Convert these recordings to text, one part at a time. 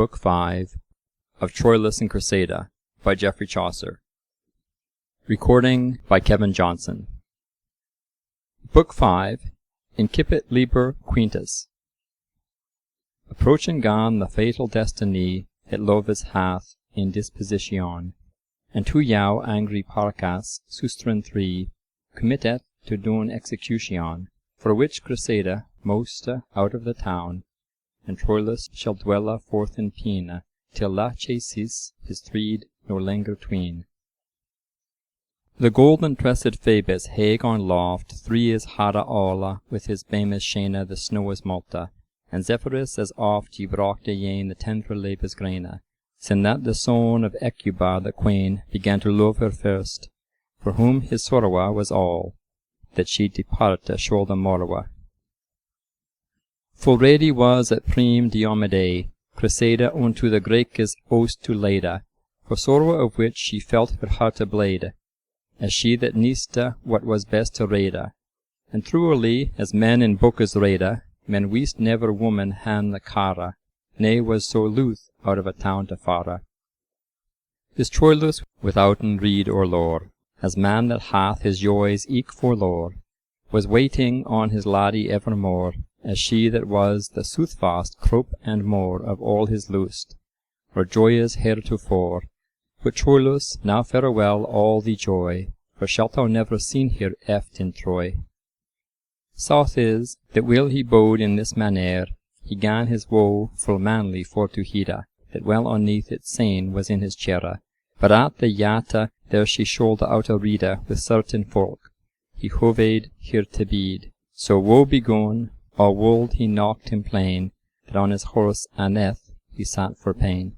Book 5 of Troilus and Criseyde by Geoffrey Chaucer. Recording by Cavern Johnson. Book 5 Incipit Liber Quintus. Approaching gan the fatal destiny that Lovis hath in disposition, and to jou angry Parcas sustren 3 committet to doen execution, for which Criseyde most out of the town, and Troilus shall dwella forth in pene, till la chasis his threed no longer tween. The golden tressed Phoebus haig on loft, 3 is hada alla, with his bemis shena the snow is multa, and Zephyrus as oft ye brochte yen the tendre labes grena, sin that the son of Ecuba the queen began to love her first, for whom his sorrowa was all, that she departe shoulder morrowa. Full ready was at prime Diomede, Criseyde unto the Graecus ost to lede, for sorrow of which she felt her heart blade, as she that neeste what was best to rede. And truly, as men in bookes rede, men wist never woman han the cara, ne was so loth out of a town to fara. This Troilus withouten rede or lore, as man that hath his joys eke forlore, was waiting on his laddie evermore, as she that was the soothfast crope and more of all his lust, or joyous heretofore. But Troilus, now farewell all the joy, for shalt thou never seen here eft in Troy. South is, that while he bode in this manner, he gan his woe full manly for to heede, that well underneath its sane was in his chair, but at the yata there she shoulder out a reader with certain folk, he hoved here to bede, so woe begone, all wold he knocked him plain, that on his horse aneth he sat for pain.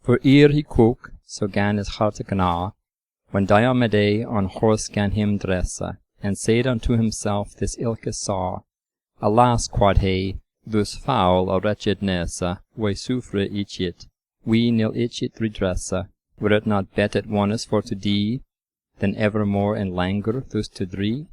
For ere he cook, so gan his heart gnaw, when Diomede on horse gan him dresse, and said unto himself this ilke saw, Alas, quod he, thus foul a wretchednesse, we suffre icit, we nil icit redresse, were it not better at once for to die, than evermore in languor thus to dree?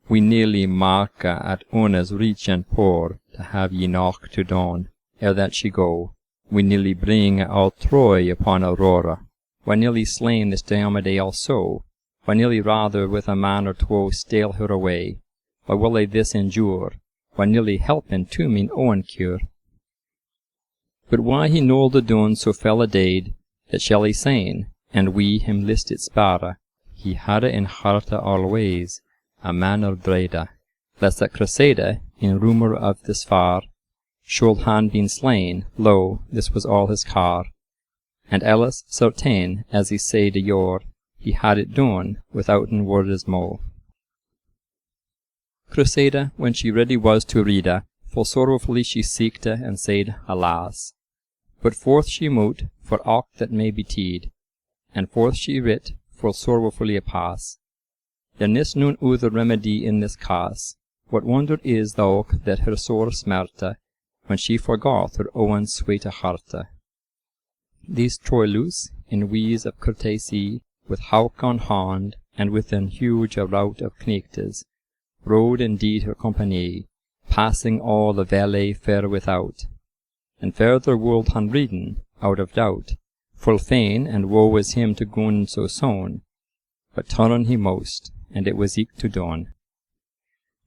We nearly marke at ones rich and poor, to have ye knock to dawn, ere that she go. We nearly bring all Troy upon Aurora. We nearly slain this Diomede also. We nearly rather with a man or two stale her away. Why will they this endure? We nearly helping to mine own cure. But why he nolde done so fell a dade, that shall he sayn, and we him listed spare, he hadde in hearte always a manner dreade, lest that Criseyde, in rumour of this far, should han been slain, lo, this was all his car. And elles certain, as he said yore, he had it done, withouten wordes mo. Criseyde, when she ready was to reade, full sorrowfully she seekte, and said, Alas! But forth she mote, for aught that may betide, and forth she writ, full sorrowfully apass. There is none other remedy in this case. What wonder is thou that her sore smerte, when she forgot her own sweete hearte. These Troilus, in wise of courtesy, with hawk on hand, and with an huge rout of kneechtes, rode indeed her compagnie, passing all the valley fair without. And further wold han reden, out of doubt, full fain, and woe is him to gun so soon, but turn he most, and it was eke to dawn.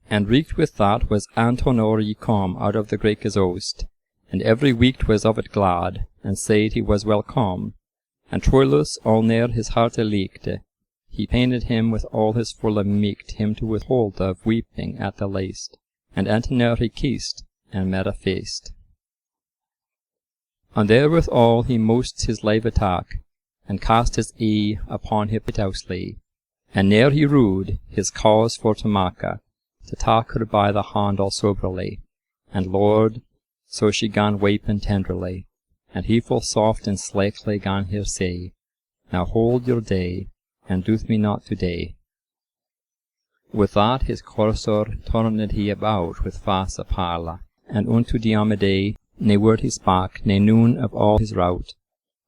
And reeked with that was Antonori come out of the Graecus host, and every week was of it glad, and said he was well come. And Troilus all near his hearte leekte, he painted him with all his fulle meeked him to withhold of weeping at the least, and Antonir he kissed, and made a feast. And therewithal he most his life attack, and cast his eye upon Hippitously, and ne'er he rued his cause for to make, to take her by the hand all soberly, and Lord, so she gan weeping tenderly, and he full soft and slackly gan her say, Now hold your day, and doth me not today. With that his courser turned he about with face parla, and unto Diomede ne word he spake, ne none of all his rout,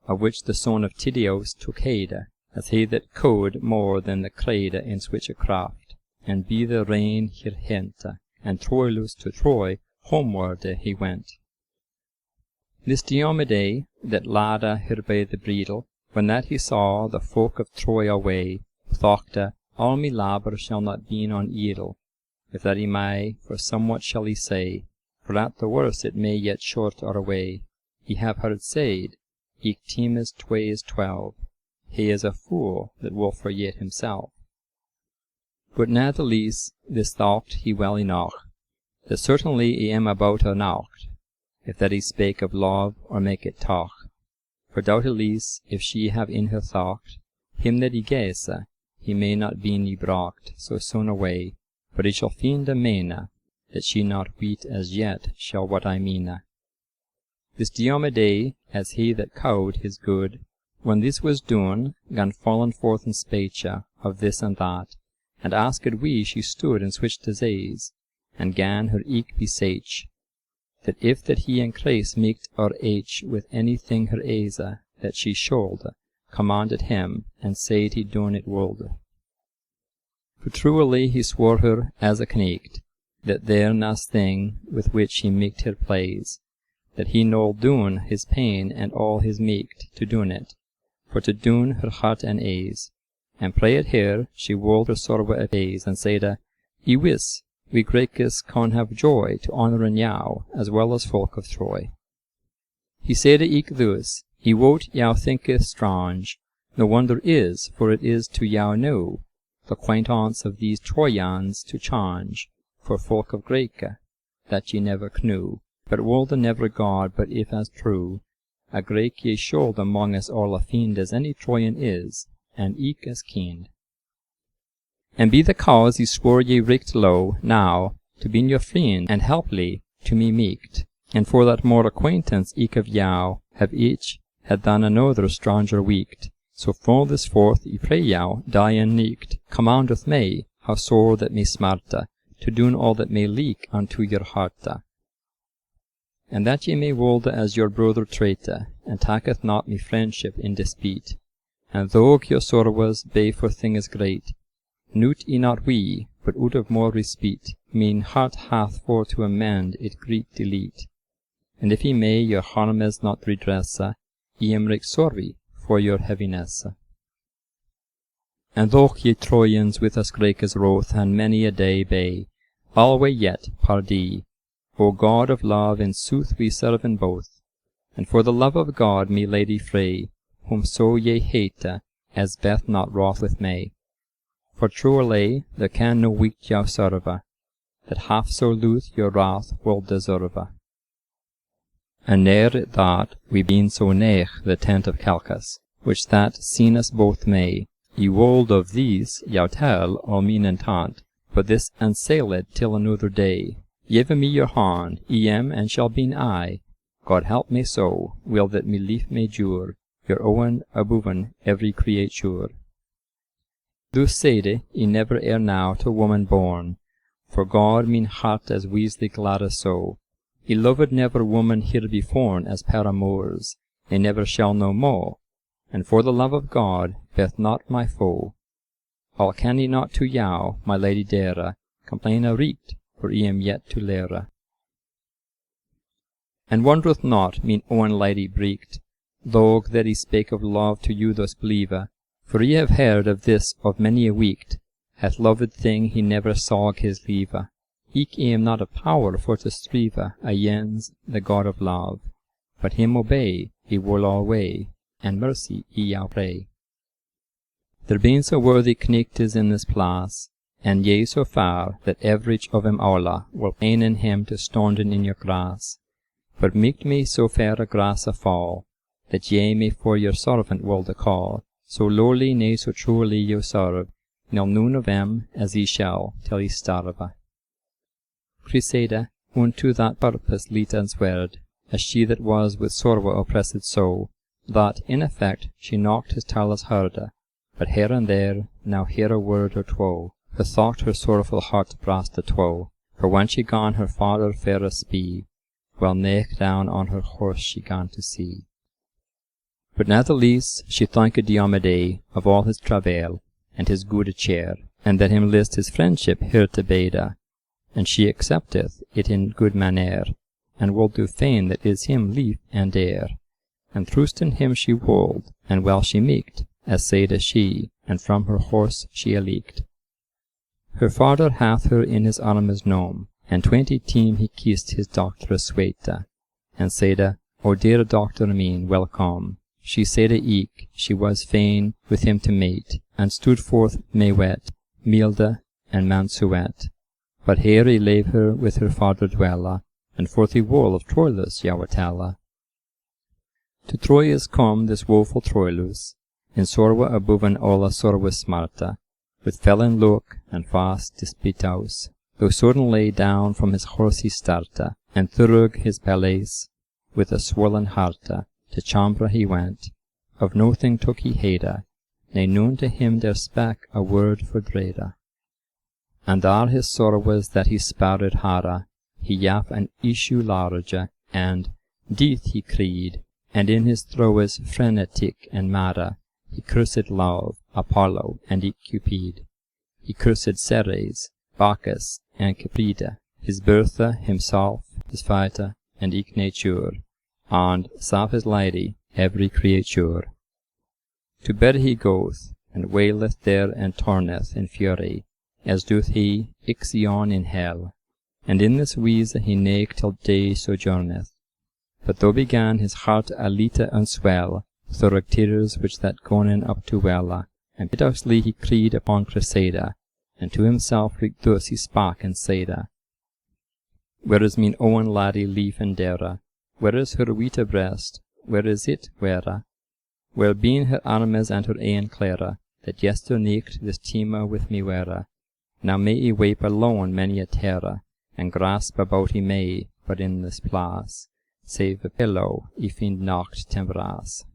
of which the son of Tydeus took heed, as he that could more than the crede in switchcraft, and be the rain here hente, and Troilus to Troy homeward he went. This Diomede that ladde her by the bridle, when that he saw the folk of Troy away, thochte, all me labour shall not be on idle, if that he may, for somewhat shall he say, for at the worst it may yet short or away. Ye have heard said, eke team is 12, he is a fool that will forget himself. But natheless this thought he well enough, that certainly he am about a nacht, if that he spake of love or make it talk. For doubteless, if she have in her thought him that he guesse, he may not be nie bracht so soon away, but he shall find a mena, that she not weet as yet shall what I meane. This Diomede, as he that cowed his good, when this was done, gan fallen forth in speech of this and that, and asked we she stood in switch disease, and gan her eke beseech, that if that he and Christ meeked or H with anything her aise, that she should, commanded him, and said he done it would. For truly he swore her as a knecht, that there nas thing with which he meeked her plays, that he nol doen his pain and all his meeked to doen it, for to doen her heart and aise, and prayed her she wold her sorrow at aise, and saide, I wis, we Grekes can have joy to honour in yow, as well as folk of Troy. He saide eke thus, I wot yow thinketh strange, no wonder is, for it is to yow new, the acquaintance of these Troyans to change, for folk of Greke, that ye never knew, but wolde never God but if as true, a Greke ye should among us all a fiend as any Troyan is, and eke as keen. And be the cause ye swore ye richt low, now, to be your friend and helply to me meeked, and for that more acquaintance eke of yow have each had than another stranger weeked. So from this forth I pray yow, die and neeked, commandeth me, how sore that me smarte, to doen all that may leak unto your hearte. And that ye may wolde as your brother traite, and taketh not me friendship in dispute, and though your sorrows be for things great, noot I not we, but out of more respect, mean heart hath for to amend it great delete. And if he may your harmes not redresse, I am right sorry for your heaviness. And though ye Trojans with us Grekes wroth, and many a day be, alway yet, pardie, O God of love, in sooth we serve in both, and for the love of God, me lady free, whom so ye hate, as beth not wroth with me. For truly there can no weak yow serve, that half so luth your wrath will deserve. And ne'er that we been so nigh the tent of Calchas, which that seen us both may, ye wold of these yow tell all mean intent, but this unsailed till another day. Give me your hand, I am and shall be I, God help me so, will that me lief may dure, your owen aboven every creature. Thus saide I never ere now to woman born, for God mine heart as weasly glad so. I loved never woman here before as paramours, I never shall no more, and for the love of God, beth not my foe. All can I not to yow, my lady dere, complain a reet, for I am yet to lere. And wondereth not mine own lady breekt, though that I spake of love to you thus believe, for I have heard of this of many a week, hath loved thing he never saw his leave. Eke I am not of power for to strive against the God of love, but him obey he will alway, and mercy I yow pray. There been so worthy kneechtes in this place, and ye so far that everych of em alla will ain in him to stonden in your grass. But meeked me so fair a grass a fall, that ye me for your servant will to call, so lowly ne so truly you serve, nil noon of em as ye shall till ye starve. Criseyde unto that purpose leet and swerd, as she that was with sorrow oppressed so, that in effect she knocked his talus herde, but here and there, now here a word or two, her thought her sorrowful heart brast a two, for when she gone her father fair a spee, well neck down on her horse she gone to see. But natheless she thanked Diomede of all his travail, and his good cheer, and that him list his friendship here to bede, and she accepteth it in good manner, and wold do fain that is him lief and dear. And throusten him she wold, and well she meeked, as saide she, and from her horse she aleeked. Her father hath her in his armes known, and 20 team he kissed his doctor Sweta, and saide, O dear doctor mine, welcome. She saide eke, she was fain with him to mate, and stood forth mewet, milde, and mansuet. But here he lave her with her father dwella, and forth he wol of Troilus jawatella. To Troy is come this woeful Troilus, in sorrow aboven alla sorrow smarta, with felon look and fast dispitaus, though sudden lay down from his horse he starta, and thurug his palace, with a swollen hearta, to chambra he went, of nothing took he heeda, ne none to him there spake a word for dreada. And there his sorrow was that he spared hara, he yaf an issue large, and death he cried, and in his throes frenetic and mara, he cursed love, Apollo, and eke Cupid. He cursed Ceres, Bacchus, and Caprida, his Bertha, himself, his Phaeta, and eke nature, and salve his lady, every creature. To bed he goeth, and waileth there, and turneth in fury, as doth he Ixion in hell, and in this wise he nake till day sojourneth. But though began his heart a lite unswell, thorough tears which that gonen up to wella, and piteously he cried upon Criseyde, and to himself thus he spake and saide, Where is mine owen laddie lief and deare? Where is her wheate breast? Where is it where? Where been her armes and her ain clara, that yester nicht this tema with me were? Now may he wape alone many a terror, and grasp about he may, but in this place, save a pillow, he find nacht tembras.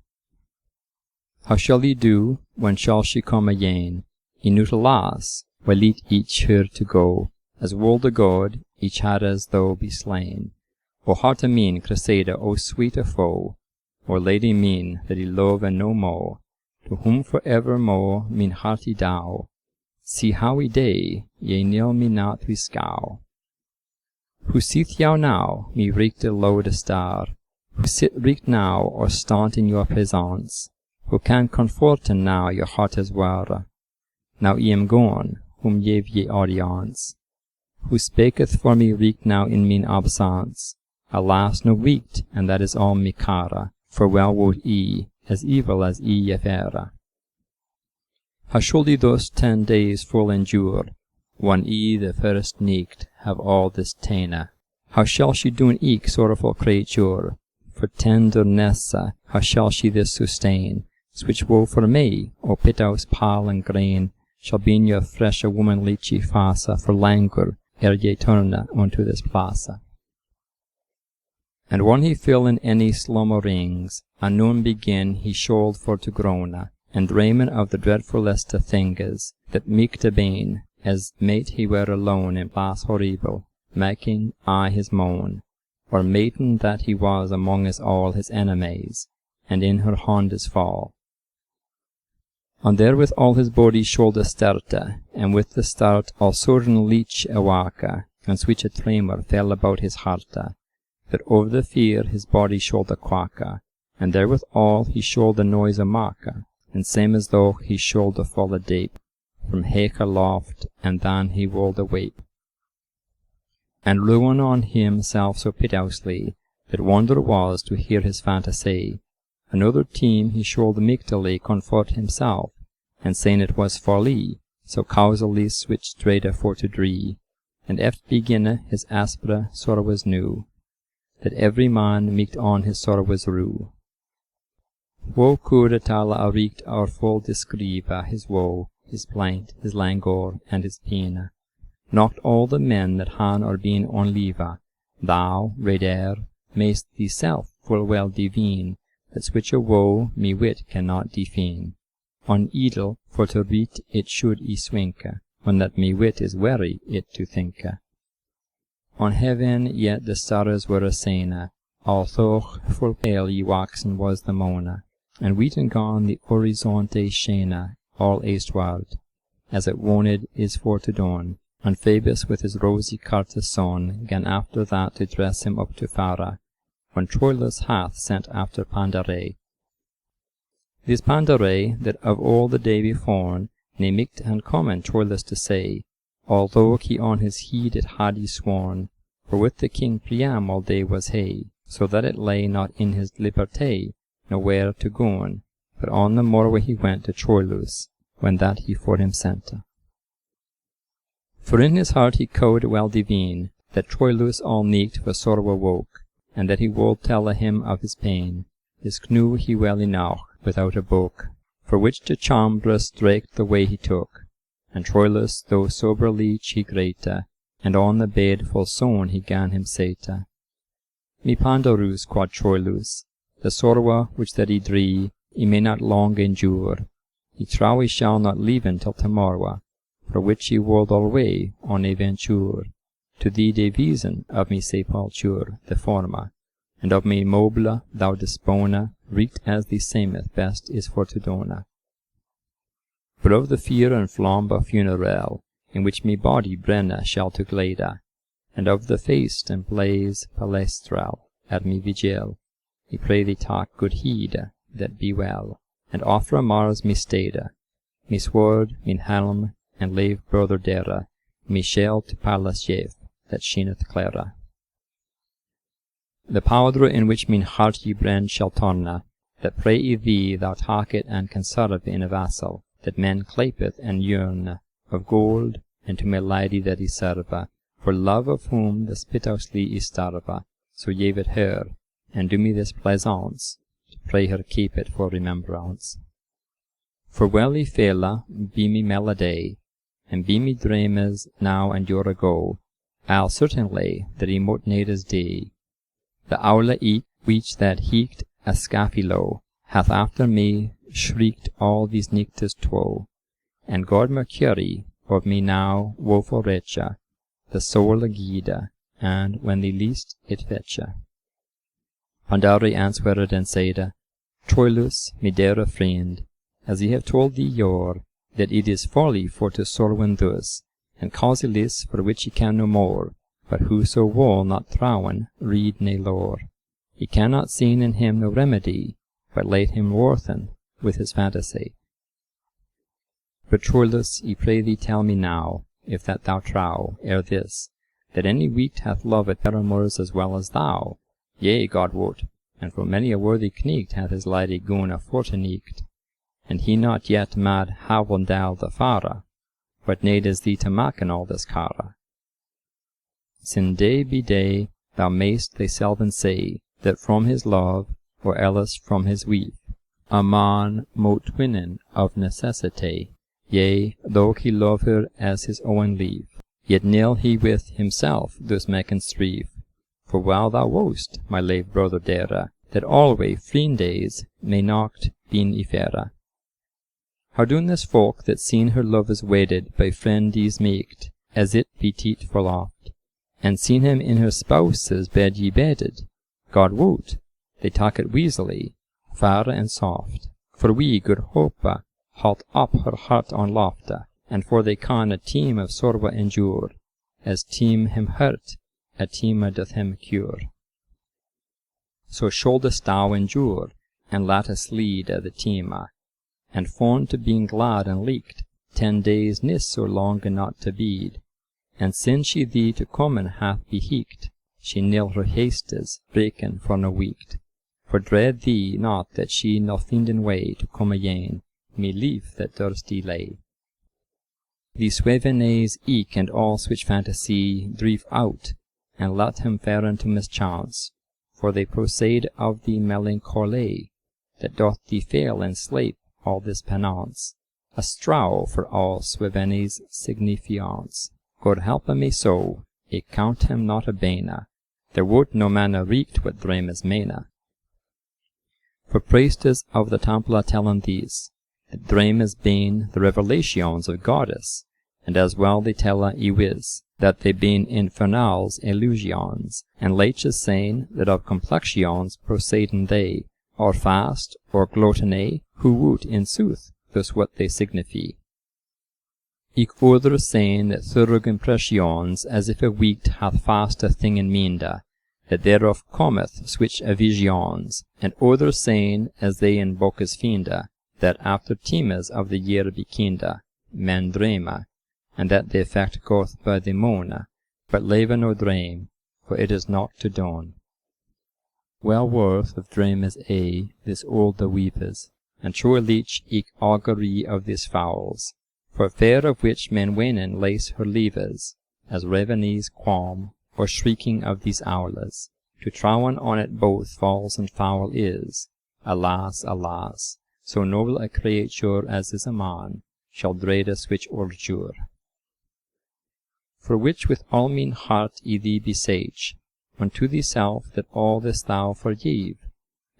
How shall he do? When shall she come again? He knew to lass, why let each her to go, as wold a god, each had as though be slain. O heart a mine, Criseyde, O sweet a foe, O lady mine, that he love and no more, to whom for evermore mine hearty dow. See how he day, ye nil me not we scow. Who seeth yow now, me reeked a load star? Who sit reeked now, or stant in your presence? Who can comforten now your heart as were? Now I am gone, whom gave ye audience? Who spaketh for me reeked now in mine absence? Alas, no reeked, and that is all me cara, for well would I, as evil as I affere. How should I thus 10 days full endure, when I the first nicht have all this taine? How shall she do an eke sorrowful creature? For tenderness, how shall she this sustain? Which woe for me, O piteous pale and green, shall be in your fresh a womanly chief face, for languor, ere ye turn unto this place. And when he fell in any slumberings, anon begin he should for to groan, and dreamen of the dreadfulest things, that meek to bane, as mate he were alone in place horrible, making I his moan, or maten that he was among us all his enemies, and in her hand his fall. And there with all his body shoulder starte, and with the start all sudden leech awake, and switch a tremor fell about his hearte, that over the fear his body shoulder quake, and therewith all he shoulder noise make, and same as though he shoulder fall a deep, from hake aloft, and then he wold awape. And ruin on himself so piteously, that wonder was to hear his fantasy. Another team he shoulder mightily comfort himself, and saying it was folly, so causally switch straight for to dree, and eft beginne his aspera sorrows new, that every man might on his sorrows rue. Woe could a tala a reeked or full describe his woe, his plaint, his languor, and his pain. Not all the men that han or been on leave, thou, Raider, mayst thyself full well divine, that switch a woe me wit cannot define. On idle for to read it should I swinke, when that me wit is weary it to thinke. On heaven yet the stars were a sene, although full pale ye waxen was the mona, and wheaten gone the horizonte shene, all eastward, as it wanted is for to dawn, And Phoebus with his rosy courtesan gan after that to dress him up to fara, when Troilus hath sent after Pandare. This Pandare, that of all the day beforn, ne micht and common Troilus to say, although he on his heed it had he sworn, for with the king Priam all day was he, so that it lay not in his liberté, nowhere to goon, but on the morrow he went to Troilus, when that he for him sent. For in his heart he could well divine, that Troilus all neeked for sorrow woke, and that he would tell him of his pain. His knew he well enough, without a book, for which to chambre straight the way he took. And Troilus, though soberly he grate, and on the bed full soon he gan him sate. Me Pandarus, quod Troilus, the sorrow which that he dree, he may not long endure. He trow he shall not leaven till tomorrow, for which he would alway on a venture, to thee devisen of me sepulture the forma, and of me mobile thou dispona, reeked as thee seemeth best is for to dona. But of the fear and flambe funeral, in which me body brenne shall to glade, and of the feast and blaze palestral at me vigil, I pray thee take good heed that be well, and offer Mars me stede, me sword, min helm, and lave brother dere, me shell to Pallas Jef, that shineth clara. The powder in which min heart ye brand shall turna, that pray I thee thou take it and conserve in a vessel, that men clapeth and yearn, of gold, and to my lady that I serve, for love of whom the spitously I starve, so give it her, and do me this pleasance, to pray her keep it for remembrance. For well I fela be me melody, and be me dreames now and yore ago, I'll certainly the remote nades day. The owl eke which that heeked a scafilo hath after me shrieked all these nictus twoe, and God Mercury of me now woeful wretche, the soul guide, and when the least it fetche. Pandare answered and said, Troilus, me dear friend, as I have told thee yore, that it is folly for to sorrowen thus, and causeless for which he can no more, but whoso will not trowen read ne lore. He cannot seen in him no remedy, but let him worthen with his fantasy. But Troilus, I pray thee tell me now, if that thou trow, ere this, that any wight hath loved paramours as well as thou, yea, God wot, and for many a worthy knecht hath his lady gone a forteneekt, and he not yet mad havendal the fara, what needs thee to maken all this cara? Sin day be day, thou mayst they selven say, that from his love, or else from his wife, a man mote winnen of necessity, yea, though he love her as his own life, yet nil he with himself thus maken strive. For well thou wost, my lave brother dere, that alway friendays may not been ifera. How doen this folk that seen her love is wedded by friendies meekt, as it be teat for loft, and seen him in her spouse's bed ye bedded? God wot, they take it weasely, far and soft, for we good hope halt up her heart on lofte, and for they can a team of sorrow endure, as team him hurt, a team doth him cure. So shouldest thou endure, and let us lead the team, and fond to being glad and leeked, 10 days nis so long not to bede, and since she thee to comen hath beheeked, she nil her hastes breken for no weekt, for dread thee not that she no finden way to come again, me lief that durst delay. These swevenays eke and all switch fantasy drive out, and let him faren to mischance, for they proceed of the melancholy, that doth thee fail and sleep all this penance, a straw for all swevenays signifiance. God help me so, I count him not a bane, there would no man reeked what dreames mane. For priestes of the temple tellen these, that dreames been the revelations of goddess, and as well they tell I wis, that they been infernals illusions, and leeches saying that of complexions proceeden they, or fast, or gluttony, who woot in sooth thus what they signify. eke other saying that thorough impressions, as if a week hath fast a thing in minde, that thereof cometh switch a visions, and other saying, as they in boekes finde, that after times of the year bekende, men dreme, and that the effect goeth by the mone, but leve no dream, for it is not to dawn. Well worth of dreames this olde weepes, and true leech eke augury of these fowls, for fear of which men wenen lace her leaves, as revenues qualm, or shrieking of these owles, to trowen on it both false and foul is, alas, alas, so noble a creature as is a man, shall dreade switch ordure. For which with all mine heart I thee beseech, unto thyself that all this thou forgive,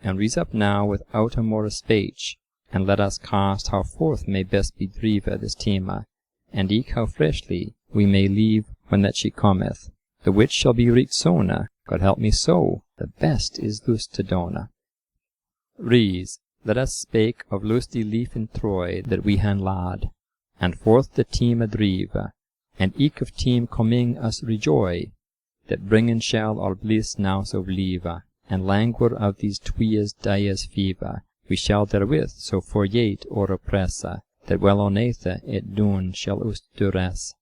and rise up now without a more speech, and let us cast how forth may best be drive this tema, and eke how freshly we may leave when that she cometh, the which shall be right sone, God help me so, the best is lust to dona. Rise, let us spake of lusty lief in Troy that we han lad, and forth the tema drive, and eke of team coming us rejoy, that bringen shall our bliss now so blive, and languor of these twies dies fever, we shall therewith so forget or oppresse, that well onethe it doen shall us duress.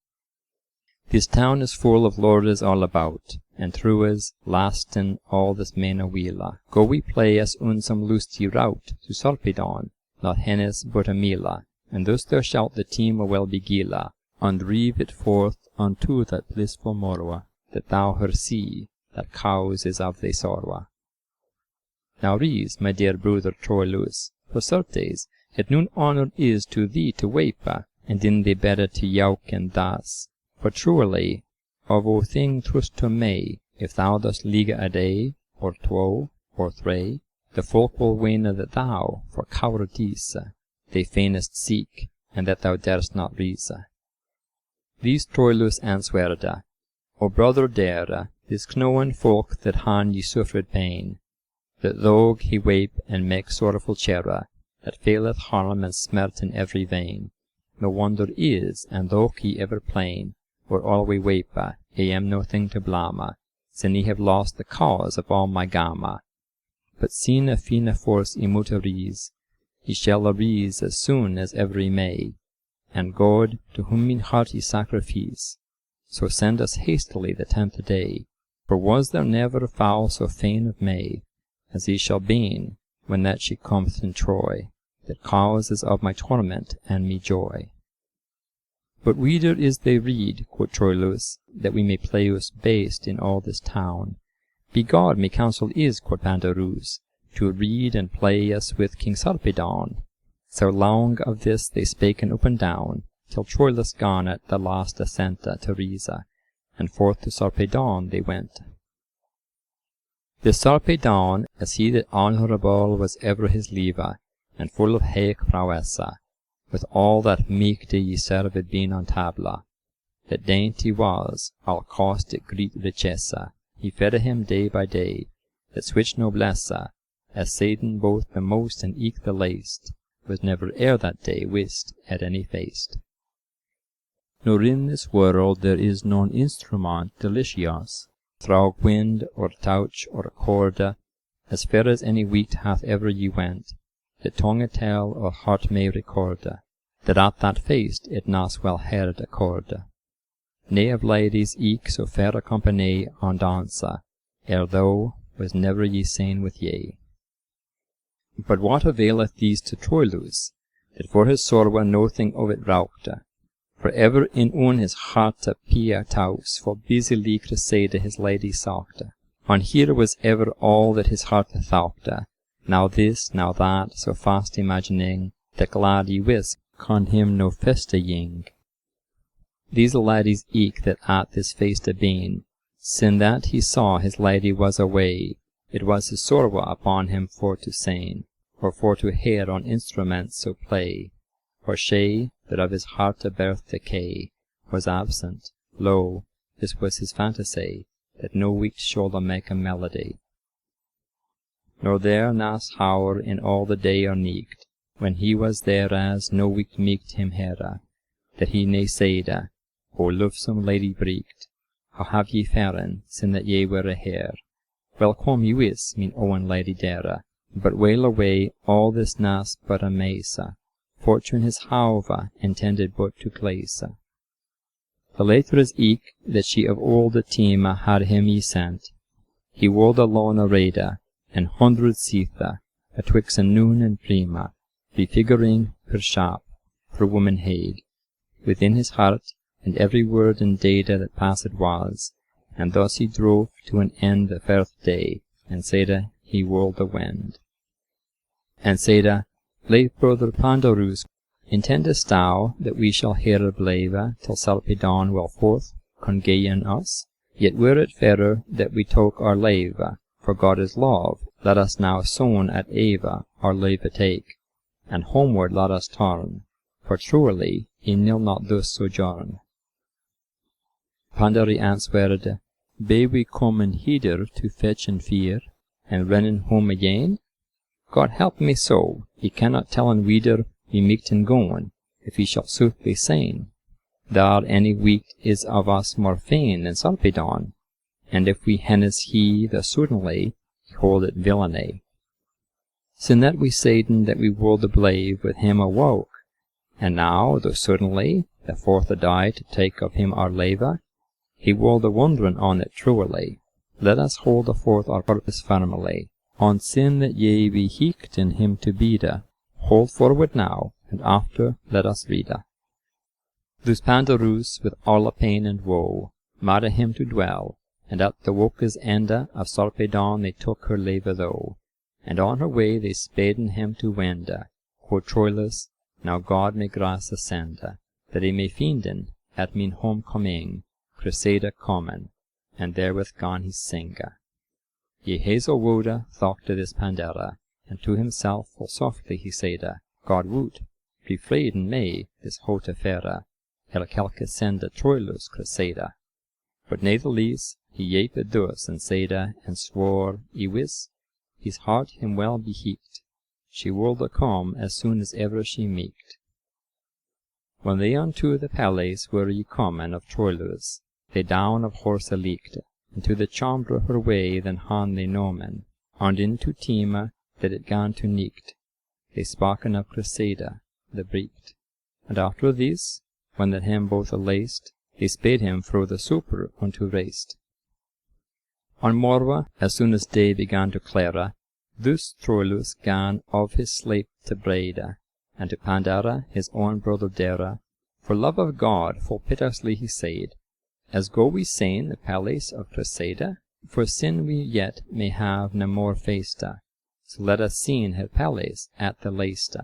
This town is full of lordes all about, and trues, lasten all this mena wheela. Go we play us some lusty rout to Sarpedon, not hennes but a mila, and thus thou shalt the team well beguila, and drive it forth unto that blissful morrow, that thou her see, that cause is of thy sorrow. Now rise, my dear brother Troilus, for certes, it nun honour is to thee to wape, and in the bedde to yauken thus. For truly, of all thing trust to me, if thou dost liege a day, or two, or three, the folk will ween that thou, for cowardice, they fainest seek, and that thou darest not rise. These Troilus answered, O brother dear, this knowen folk that han ye suffered pain, that though he wape and make sorrowful cheer, that faileth harm and smert in every vein, no wonder is, and though he ever plain, or alway wape, I am no thing to blame, sin I have lost the cause of all my game. But sine a fine force I mute rise, I shall arise as soon as ever I may, and God, to whom mine heart I sacrifice, so send us hastily the 10th day, for was there never fowl so fain of May, as I shall been, when that she cometh in Troy, that cause is of my torment and me joy. But weeder is they read, quoth Troilus, that we may play us based in all this town. Begod, me counsel is, quoth Pandarus, to read and play us with King Sarpedon. So long of this they spaken up and down, till Troilus gone at the last ascent to Risa, and forth to Sarpedon they went. This Sarpedon, as he that honourable was ever his lever, and full of haik prowesse, with all that meekde ye served been on tabla, that dainty was, all cost it great richesse, he fed him day by day, that switch noblesse, as Satan both the most and eke the least, was never ere that day wist at any feast. Nor in this world there is non instrument delicious, through wind or touch or corde, as fair as any wheat hath ever ye went, that tongue tell or heart may record, that at that feast it nas well heard accord. Nay of ladies eke so fair a company on dance, ere though was never ye seen with ye. But what availeth these to Troilus, that for his sorrow nothing of it rauchte, for ever in un his heart pia taus, for busily Criseyde his lady soughte, on here was ever all that his heart thoughte, now this, now that, so fast imagining, that glad ye wis con him no festa ying. These ladies eke that at this feast been, sin that he saw his lady was away, it was his sorrow upon him for to sing, or for to hear on instruments so play, for she, that of his heart a birth decay, was absent, lo, this was his fantasy, that no weak shoulder make a melody. Nor there nas hour in all the day or neekt, when he was there as no week meeked him here, that he nae saide, O lovesome lady breekt, how have ye faren, sin that ye were here? Well come ye wis, min owen lady dere, but wail away all this nas but a mace, fortune his hauve intended but to place. The later is eke that she of old the team had him ye sent, he wold alone arrayed, and 100 seethe, atwixt noon and prima, befiguring per shap, for woman haid, within his heart, and every word and dade that passed was, and thus he drove to an end the first day, and saide he wold the wend. And saide, Late brother Pandarus, intendest thou that we shall here blave till Sarpedon will forth congeyen us? Yet were it fairer that we took our lave, for God is love, let us now soon at Eva our lave take, and homeward let us turn, for truly he nil not thus sojourn. Pandari answered, Be we comen hither to fetch and fear, and rennen home again? God help me so, he cannot tellen whither we michten goen, if he shall sooth be sane. There any week is of us more fain than Sarpedon, and if we hennes he the certainly, he hold it villainy. Sin that we saiden that we would blave with him awoke, and now, though certainly, the fourth a die to take of him our lava, he wold a wondering on it truly. Let us hold forth our purpose firmly, on sin that ye be heeked in him to bide. Hold forward now, and after let us reade. Thus Pandarus with all pain and woe made him to dwell, and at the woke's ende of Sarpedon they took her leva though, and on her way they spaden him to wende. Quoth Troilus, now God may grace send, that he may finden at min homecoming Criseyde common, and therewith gone he singe. Ye hazel wode thought to this Pandara, and to himself full softly he saide, God woot, befrieden may this hote faire, quelque sende Troilus Criseyde. But natheless he yaped thus, and saide, and swore, I wis, his heart him well beheeked, she wolde come as soon as ever she meeked. When they unto the palace were ye comen of Troilus, they down of horse leeked, and to the chambre her way then han they nomen, and into team that it gan to neeked. They spoken of Criseyde, the breeked. And after this, when that him both alaced, they spade him fro the super unto raced. On morwe, as soon as day began to clare, thus Troilus gan of his sleep to brede, and to Pandara his own brother dere, for love of God full piteously he said, As go we sain the palace of Criseyde, for sin we yet may have no more feaste, so let us seen her palace at the laste.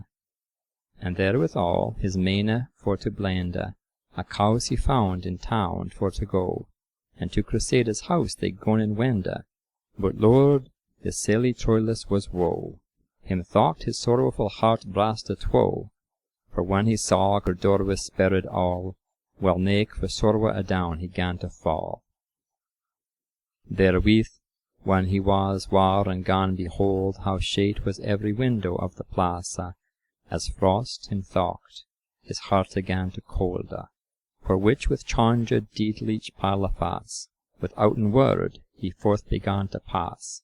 And therewithal his mane for to blende, a cause he found in town for to go, and to Criseyde's house they gon and wende. But Lord, the silly Troilus was woe, him thought his sorrowful heart brast at woe, for when he saw her door was sperred all, well nake for sorrow adown he gan to fall. Therewith, when he was war and gone, behold how shade was every window of the plaza, as frost him thought, his heart gan to colde, for which with changed did leech Palafas, withouten word he forth began to pass.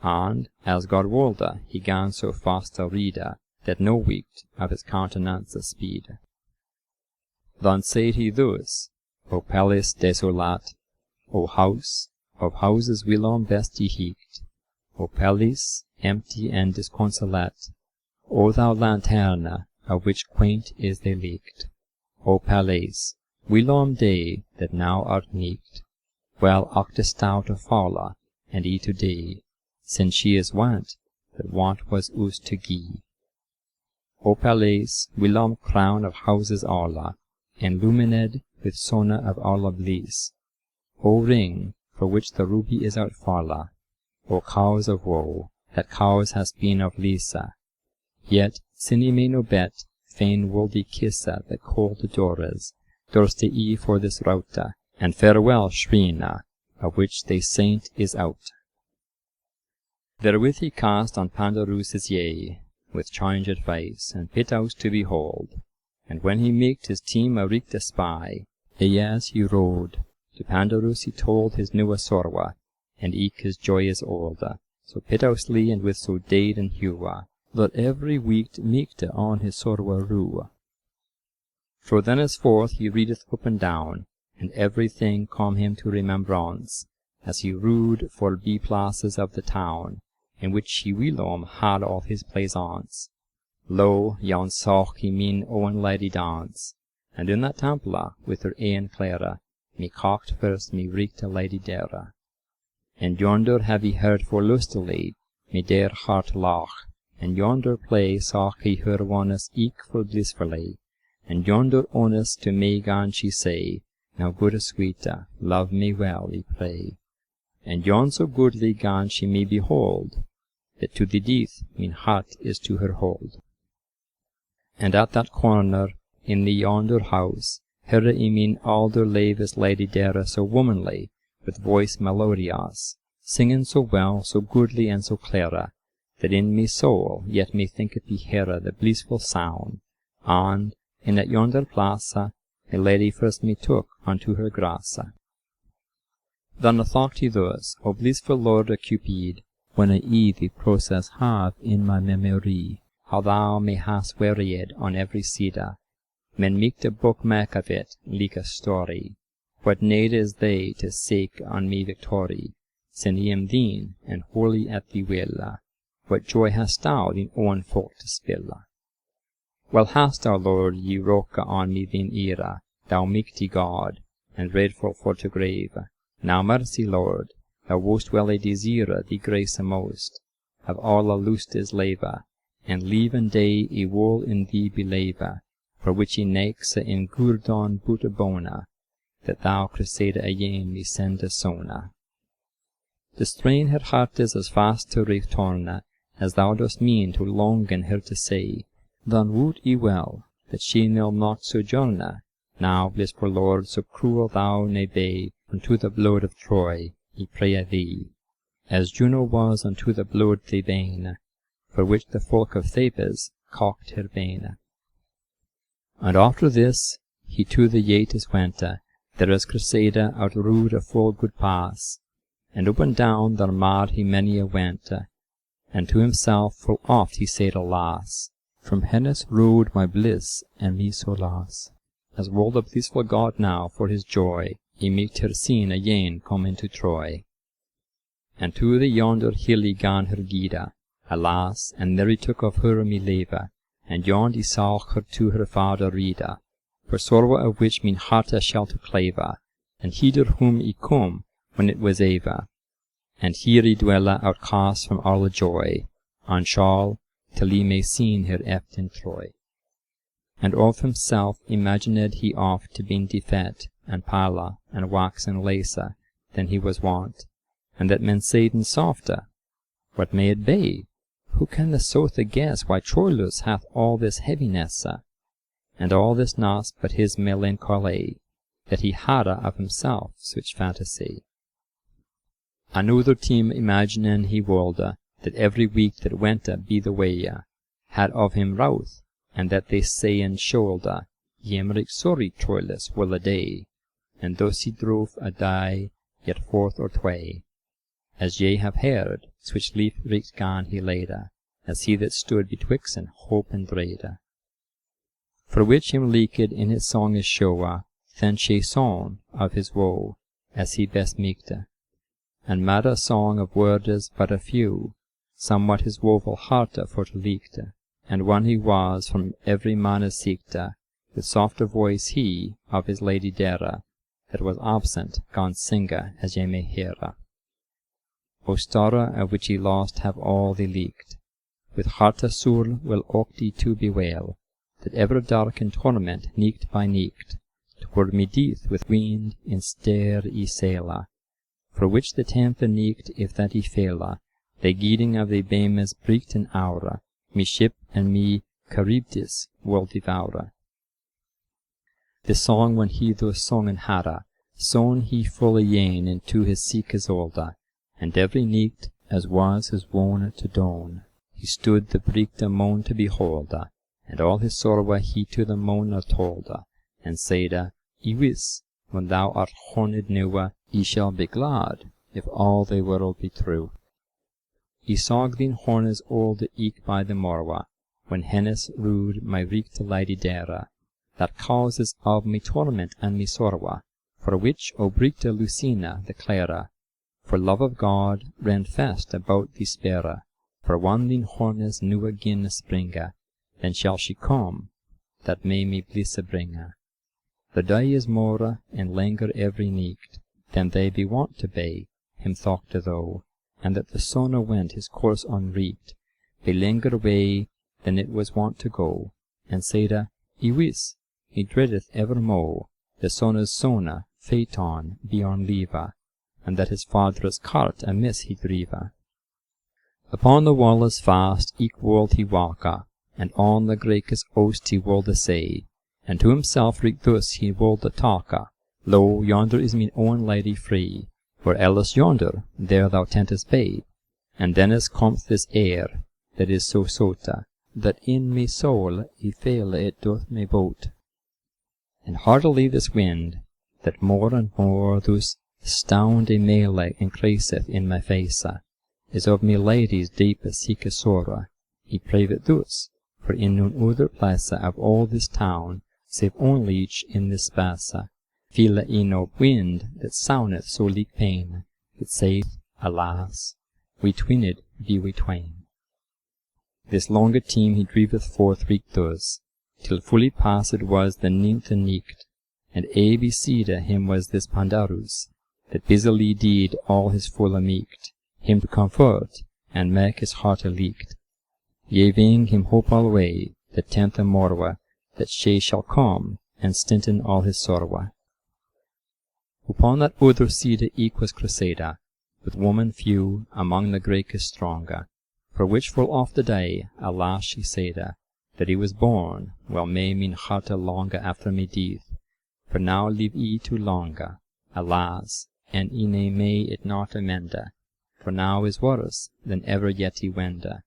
And, as God wolde, he gan so fast to reade, that no weeked of his countenance the speed. Then said he thus, O palace desolate, O house of houses whilom best ye heeked, O palace empty and disconsolate, O thou lanterne, of which quaint is they leeked, O palace, whilom day that now art neeked, well octest thou to falle, and I to day, since she is wont, that want was us to gie. O palace, whilom crown of houses alla, illumined with sonne of alla bliss, O ring, for which the ruby is outfalle, O cause of woe, that cause has been of Lisa, yet, sin ye may no bet, fain wold ye kisse the cold doors, durste I for this route, and farewell Shrine, of which they saint is out. Therewith he cast on Pandarus his yea, with changed face, and piteous to behold, And when he maked his team a reek to spy, as he rode, to Pandarus he told his newe sorrow, and eke his joy is old, so piteously and with so dade and hue, that every week meekte on his sorrow rue. Fro thenceforth he readeth up and down, and everything come him to remembrance, as he rode for be places of the town, in which he whilom had all his plaisance. Lo, yon saw he mean owen lady dance, and in that temple with her ain Clara, me cocked first me reekte Lady Dara. And yonder have he heard for lustily, me dear heart lach, and yonder play saw he her onus eke for blissfully, and yonder honest to me gan she say, now good sweete, love me well, I pray. And yon so goodly gan she me behold, that to the death mein heart is to her hold. And at that corner, in the yonder house, here I mean alder laves Lady Dara so womanly, with voice melodious, singing so well, so goodly and so clara, that in me soul yet me thinketh be hear the blissful sound, and in that yonder place, my lady first me took unto her grace. Then thought he thus, O blissful Lord Cupid, when I the process have in my memory, how thou me hast wearied on every side, men make the book make of it, like a story. What need is they to seek on me victory, sin I am thine, and wholly at thee will, what joy hast thou thine own folk to spill? Well hast thou, Lord, ye roke on me thine ear, thou mighty God, and dreadful for to grave. Now mercy, Lord, thou wost well I desire thee grace most, of all a lust is leva, and leave and day I will in thee believe, for which I nexe in guerdon boete bona, that thou Criseyde again me sende sona. The strain her heart is as fast to return, as thou dost mean to longen her to say, then woot I well, that she will not sojourn, now, blissful Lord, so cruel thou ne be, unto the blood of Troy, I pray thee, as Juno was unto the blood Thebain, for which the folk of Thebes cocked her bane. And after this, he to the Yeatis went, there as Criseyde outrode a full good pass, and up and down there mad he many a went, and to himself full oft he said, alas, from hence rode my bliss and me solace, as will the blissful God now for his joy, he make her seen again come into Troy. And to the yonder hill he gan her guide, alas, and there he took of her me leve, and yond he saw her to her father rede, for sorrow of which mein hearte shall to clave, and heder whom I come when it was eve, and here I dwelle outcast from all joy, and shall, till he may seen her eft in Troy. And of himself imagined he oft to been defet, and pala, and wax and lace, than he was wont, and that men saiden softer, what may it be? Who can the sothe guess why Troilus hath all this heaviness, and all this not but his melancholy, that he had of himself such fantasy? Another team imagining he wold, that every week that went be the way, had of him wrouth, and that they say and should, ye am right sorry Troilus will a day, and thus he drove a day yet forth or tway, as ye have heard, switch leaf right gan he laid, as he that stood betwixen hope and dread. For which him leaked in his song is showa, then she song of his woe, as he best meekte, and mad a song of words but a few, somewhat his woeful heart for to leaked, and one he was from every man seekte, with softer voice he of his Lady Dara, that was absent, gan singa as ye may hear. O starre of which ye lost have all thee leaked, with hearte sore will octi to bewail, that ever dark in torment neekt by neekt, toward me death with wind in stair I saila, for which the 10th neekt if that I faila, the guiding of the bemes breekt in aura, me ship and me Charybdis will devour. The song when he thus sung in Hara, song he full again into his seekers olda, and every neekt as was his wone to dawn, he stood the breekte moan to behold, and all his sorrow he to the moaner told, and said, I wis, when thou art horned newe, ye shall be glad, if all the world be true. He saw green hornes old eke by the morwa, when hennes rude my reeked lady dere, that causes of me torment and me sorrow, for which O breekte Lucina the Clara, for love of God, ran fast about the spere, for one thine hornes nu again springe, then shall she come, that may me blisse bringe. The day is more and langer every neekt, than they be wont to be, him thochte though, and that the sonne went his course unreeked, be langer way than it was wont to go, and said, I wis, he dreadeth evermo, the sonne's sonne, phaeton, be on leave, and that his father's cart amiss he drive. Upon the walles fast eke wold he walke, and on the Graecus oast he wolde say, and to himself reek thus he wolde talke, Lo, yonder is mine own lady free, where else yonder, there thou tentest be, and dennis cometh this air, that is so sote, that in me soul I fail it doth me bote. And heartily this wind, that more and more thus stound a mele increaseth in my face, is of me lady's deepest seeke sorrow, I prave it thus, for in none other place of all this town, save only each in this space, feel I no wind that soundeth so like pain, that saith, alas, we twinned be we twain. This longe time he driveth forth reek thus, till fully passed was the 9th neekt, and aye beside him was this Pandarus, that busily did all his full meekt, him to comfort, and make his heart leekt. Giving him hope alway, the 10th morwe, that she shall come, and stinten all his sorrow. Upon that other side eke was Criseyde, with women few, among the Graecus stronge, for which full oft the day, alas, she saide, that he was born, well may mine hearte longe after me death, for now live I too longe, alas, and I may it not amende, for now is worse than ever yet I wende.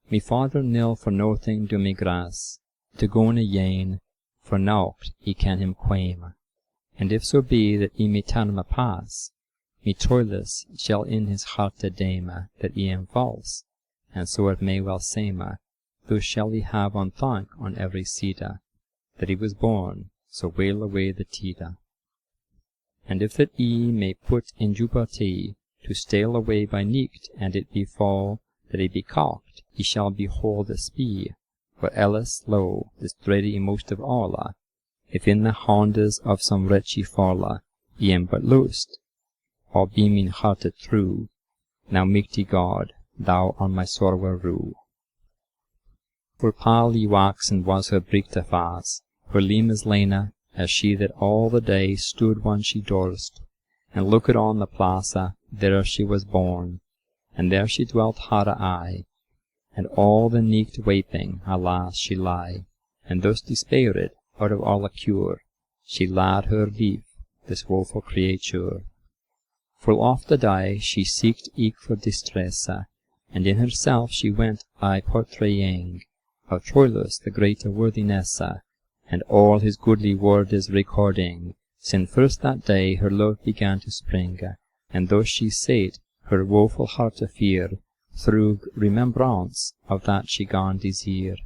Me father nil for nothing do me grace, to go na yane, for naught I can him quame, and if so be that I me tarme pass, me Troilus shall in his hearte dame that I am false, and so it may well same, thus shall he have on thank on every side, that he was born, so wail away the tide. And if that I may put in juberty, to stale away by neekt, and it befall that he be cocked, he shall behold a spee, for else, lo, this dread I most of all, if in the hondes of some wretchy falle, I am but lost, or be mine hearte true, now mighty God, thou on my sorrow rue. For pale I waxen was her breekte face, her limbs lene, as she that all the day stood when she durst, and looked on the place, there she was born, and there she dwelt hard aye, and all the neekt weeping, alas, she lie, and thus despaired out of all a cure, she laid her life, this woeful creature. Full oft the day she seeked eke for distress, and in herself she went aye portraying of Troilus the greater worthiness, and all his goodly wordes recording, since first that day her love began to spring, and thus she said her woeful hearte fear, through remembrance of that she gone desire.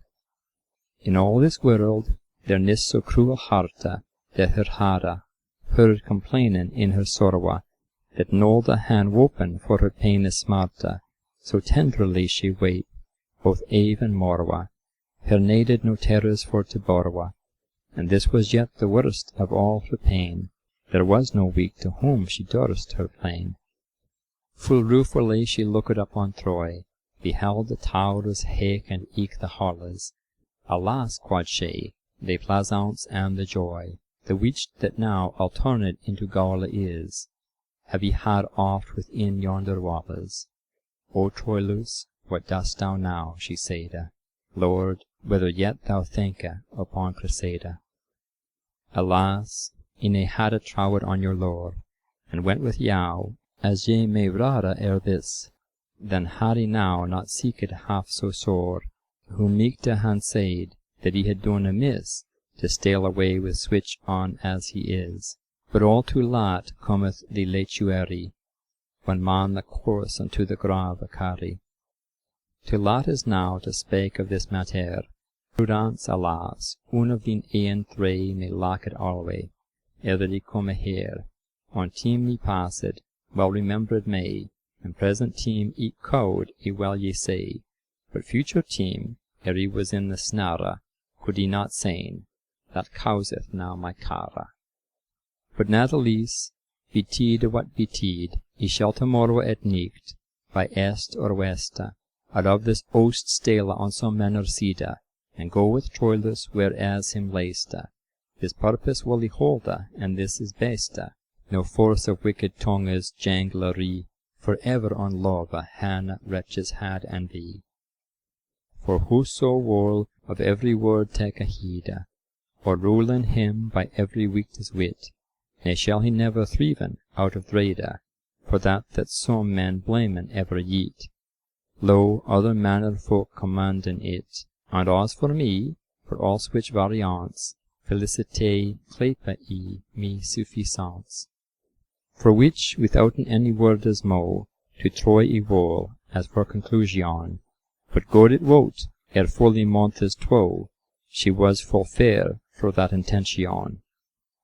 In all this world there nis so cruel hearte, that her hare, her complaining in her sorrow, that nol the hand wopen for her pain smarte, so tenderly she weep, both eve and morwe, her needed no terrors for to borrow, and this was yet the worst of all her pain, there was no weak to whom she durst her plain. Full ruefully she looked up on Troy, beheld the towers hake and eke the halles. Alas, quod she, the plaisance and the joy, the which that now alternate into gala is, have ye had oft within yonder walles. O Troilus, what dost thou now? She saide, Lord, whether yet thou thinke upon Criseyde. Alas, I ne had a trowed on your lore, and went with yow, as ye may rara ere this, then had I now not seeked half so sore, whom meekte han said, that he had done amiss, to stale away with switch on as he is. But all too late cometh the letuary, when man the course unto the grave carry. Too late is now to spake of this matter. Prudence, alas, one of thine ain three may lack it alway, ere that he come here. On time ye passed, well remembered may, and present time eke cowed, well ye say, but future time, ere he was in the snare, could he not sayn, that causeth now my cara. But natheless, betide what betide, he shall tomorrow at night, by est or westa, out of this oast stale on some manner sida, and go with Troilus whereas him lasta. This purpose will he holda, and this is besta, no force of wicked tongues janglery, for ever on love han wretches had and be. For whoso will of every word take a heed, or rule in him by every weakness wit, ne shall he never thriven out of dread, for that some men blamen ever yet. Lo, other manner folk commanden it, and as for me, for all which variance, felicite clepa me suffisance. For which, without any word as mo, to Troy evol, as for conclusion, but God it wot, ere fully months 12, she was full fair for that intention.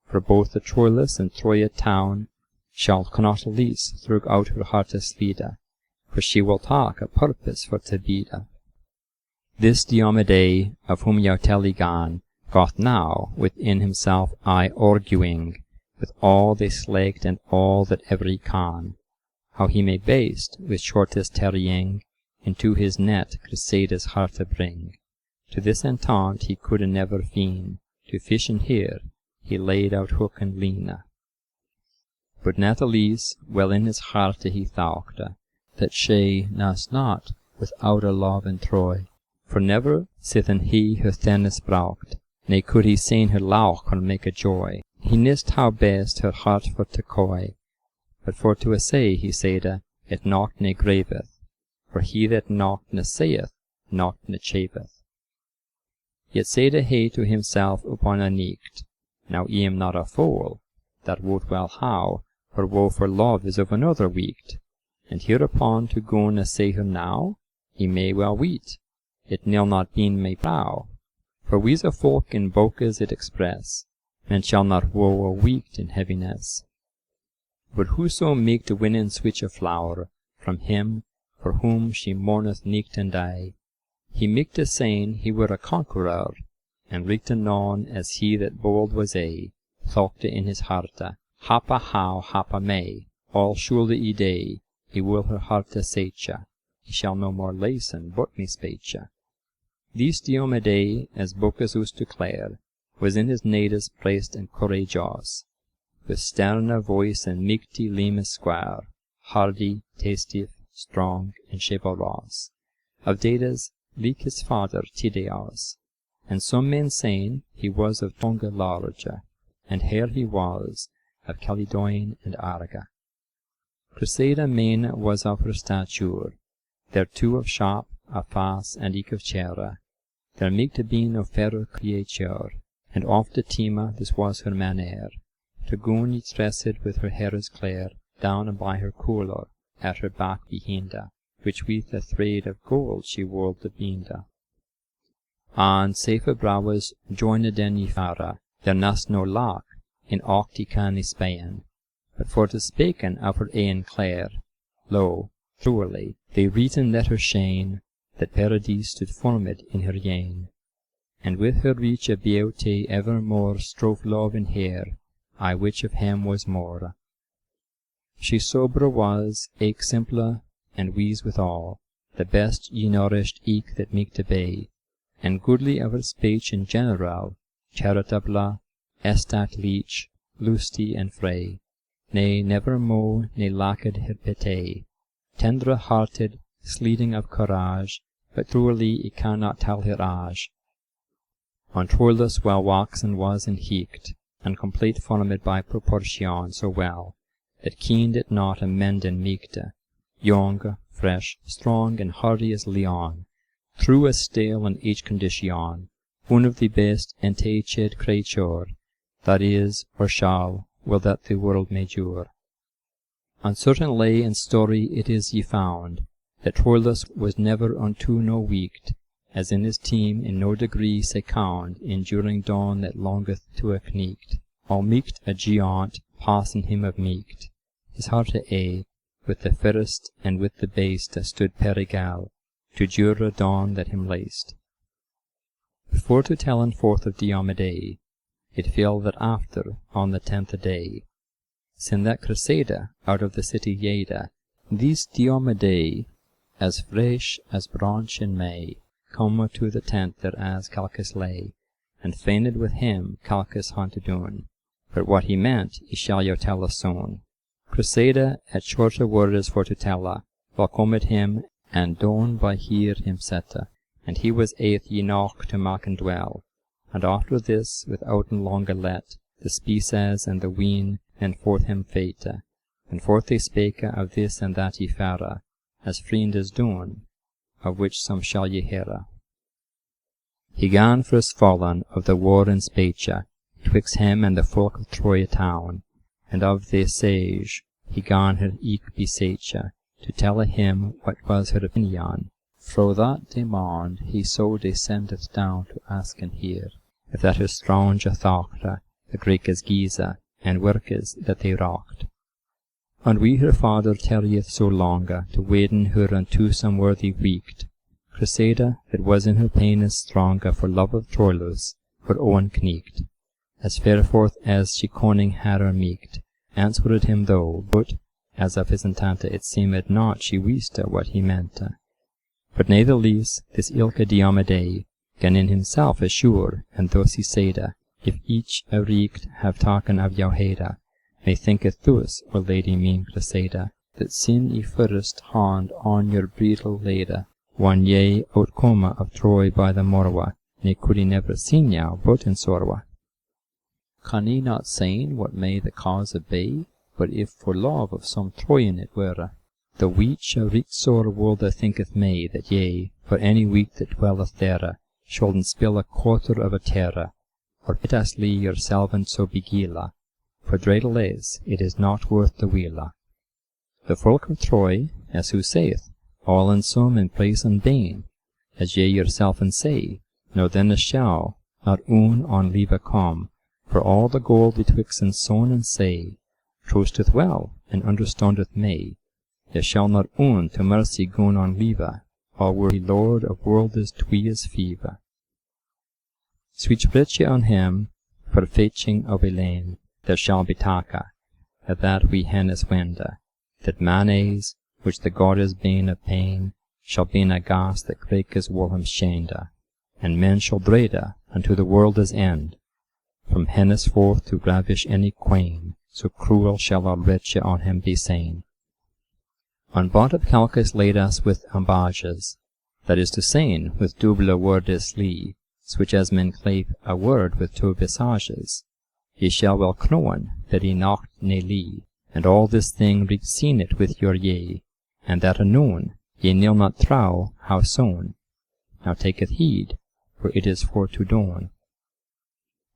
For both the Troilus and Troya town shall cannot lease through out her heart slida, for she will talk a purpose for to bida. This Diomede, of whom Yauteligan, goth now within himself arguing, with all they slaked and all that ever he can, how he may baste with shortest tarrying, into his net Criseyde's heart to bring. To this intent he could never fiend, to fish in here, he laid out hook and line. But natheless, well in his heart he thought, that she nas not without a love in Troy, for never sithen he her thinnes braucht, ne could he seen her lauch or make a joy. He nist how best her heart for to coy, but for to assay he saide, it naught ne graveth, for he that naught ne saith, naught ne chaveth. Yet saide he to himself upon a night, now I am not a fool, that wot well how, for woe for love is of another weekt, and hereupon to go and assay her now, he may well weet, it nil not been my brow, for we's a folk in bokes it express, men shall not woe a weekt in heaviness. But whoso make to win and switch a flower from him for whom she mourneth nicht and day, he make to saying he were a conqueror, and reeked anon as he that bold was thought in his hearte, happa how happa may, all shulde I day, he will her hearte secha, he shall no more lesen but me specha. This Diomede, as Bocchus used to declare, was in his natives praised and courageous, with sterne voice and mighty limbs square, hardy, tasty, strong, and chivalrous, of Dadas like his father Tydeus, and some men saying he was of tongue large, and hair he was of Caledoine and Arga. Criseyde main was of her stature, there two of sharp, a face, and eke of chair, there might been of fairer creature, and oft the tema this was her manner, to goon ye tressed with her hair's clear, down and by her collar, at her back behinda, which with a thread of gold she wore the binda. And safe her brows joined den ye fara, there nas no lack, in aught ye can spain, but for to spaken of her ain clare, lo, truly, they reason that her shane, that Paradise stood formed in her yane, and with her reach a beauty evermore strove love in her, I which of him was more. She sober was, eke simple, and wise withal, the best ye nourished eke that meek to be, and goodly of her speech in general, charitable, estat leech, lusty and free, nay never mo ne lacked her pity, tendre-hearted, sleeding of courage, but truly I cannot tell her age. On Troilus well waxen was and heeked, and complete formed by proportion so well, that keened it not amend and meekte, young, fresh, strong, and hardy as leon, true as stale in each condition, one of the best entaged creature that is or shall, will that the world may dure. On certain lay and story it is ye found, that Troilus was never unto no weaked, as in his team in no degree second, enduring dawn that longeth to a kneeked. All meeked a geant, passing him of meeked. His heart a, with the fairest and with the baste, stood perigal, to dure a dawn that him laced. Before to tellen forth of Diomede, it fell that after, on the 10th day, sin that Criseyde out of the city yede, these Diomede, as fresh as branch in May, come to the tent there as Calchas lay, and fained with him Calchas hunted on. But what he meant, he shall you tell us soon. Criseyde at shorter words for to tella, welcomed him, and down by here him sette, and he was aith ye knock to mak and dwell. And after this, withouten longe let, the species and the ween, and forth him fete, and forth they spake of this and that ye fare, as friendes doen, of which some shall ye heare. He gan first fallen of the war and speche, twixt him and the folk of Troy town, and of the sage he gan her eke beseche, to tell him what was her opinion. Fro that demand he so descended down to ask and hear, if that her strange thoughte, the Greekes Gize, and workes that they rocked. And we her father tarrieth so longe, to waden her unto some worthy weeked. Criseyde, that was in her paines stronge for love of Troilus, her owen kneeked. As fairforth as she conning had her meeked, answered him though, but, as of his intente it seemed not she wiste what he meante. But natheless this ilke Diomede gan in himself assure, and thus he saide, if each a reeked have taken of jou hede, me thinketh thus, O Lady mean Criseyde, that sin ye first hand on your bridal lede, one ye outcome of Troy by the morwe, ne could he never seen jou but in sorwe. Can ye not sayn what may the cause be, but if for love of some Troyan it were? The which a reek sore world thinketh me, that ye, for any week that dwelleth there, shoulden spill a quarter of a terre, or pitasly yourselven so beguile, for dreadless it is not worth the wheele. The folk of Troy, as who saith, all in sum in praise and bane, as ye yourselfen say, no then shall not un on leave come, for all the gold betwixt and son and say, trosteth well and understandeth me. There shall not un to mercy goon on leave, all were he lord of worldes twies five. Sweet spreche on him, for fetching of a lane, there shall be taka, that we hennes wende, that manes, which the goddess bane of pain, shall been a gas that Greekes will him shande, and men shall dreade unto the worldes end, from henceforth to ravish any queen, so cruel shall our wretche on him be sane. On bot of Calchas laid us with ambages, that is to say, with double wordes lee, switch as men clape a word with two visages. Ye shall well knowen that he knocked ne lee, and all this thing reeked seen it with your yea, and that anon ye knew not trow how soon. Now taketh heed, for it is for to dawn.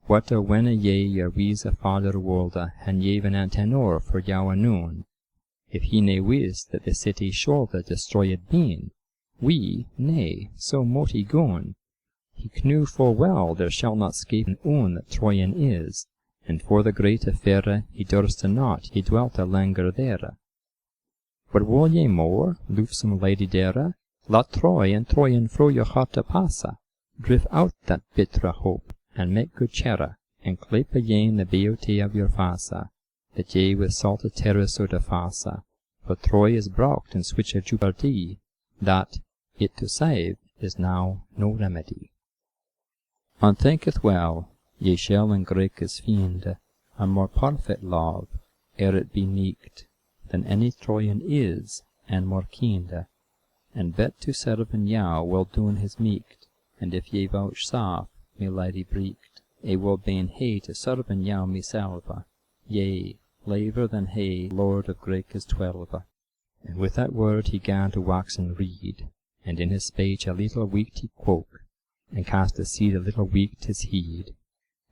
What a when ye your wees a father wolde, and ye van antenor for jou anon, if he ne wis that the city shoulde destroyed been, we, nay, so mote he gone. He knew full well there shall not scape an un that Troyan is, and for the great affaire he durste not, he dwelt a langer there. But will ye more, loofsome lady dere, lot Troy and Troyan fro your heart passa, drift out that bittre hope, and make good cheer, and clape again the beauty of your face, that ye with salted terror so deface, for Troy is braucht in switch of Jupiter, that it to save is now no remedy. And thinketh well, ye shall in Greekes find a more perfect love, ere it be neeked, than any Troyan is, and more keened, and bet to serve in jou will doen his meeked, and if ye vouchsafe, me lady breeked, I will bane he to serve in jou myself, yea, laver than he, Lord of Greekes 12. And with that word he gan to wax and read, and in his speech a little weaked he quoke, and cast a seed a little weak tis heed,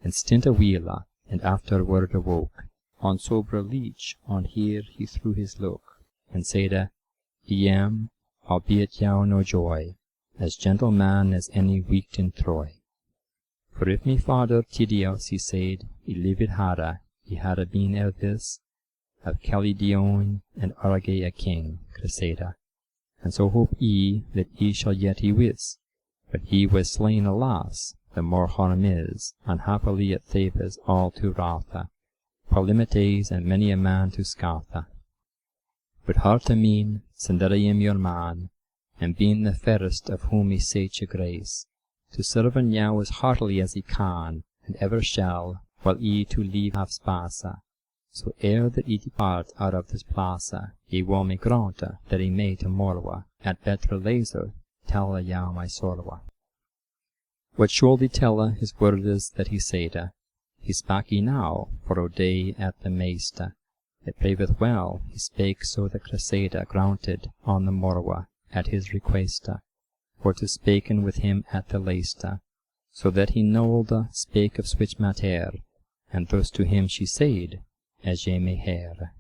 and stint a wheela, and afterward awoke. On sober leech, on here he threw his look, and saide, I am, albeit yow no joy, as gentle man as any weeked in Troy. For if me father Tydeus, he said, I lived hara, I had been ere this, of Calydon and Arge a king, Criseyde, and so hope I that I shall yet I wis. But he was slain, alas, the more harm is, unhappily at Thebes all to wratha, Polymetes and many a man to scatha. But heart mean, since that I am your man, and being the fairest of whom I say to grace, to serve now as heartily as I can, and ever shall, while I to leave have space. So ere that I depart out of this place, ye will me grant that I may tomorrow at better leisure tell yow my sorrow. What shall thee tell his words that he said? He spake now for a day at the maist. It proveth well he spake so that Criseyde granted on the morrow at his request, for to spaken with him at the least, so that he knowled spake of switch matter, and thus to him she said, as ye may hear.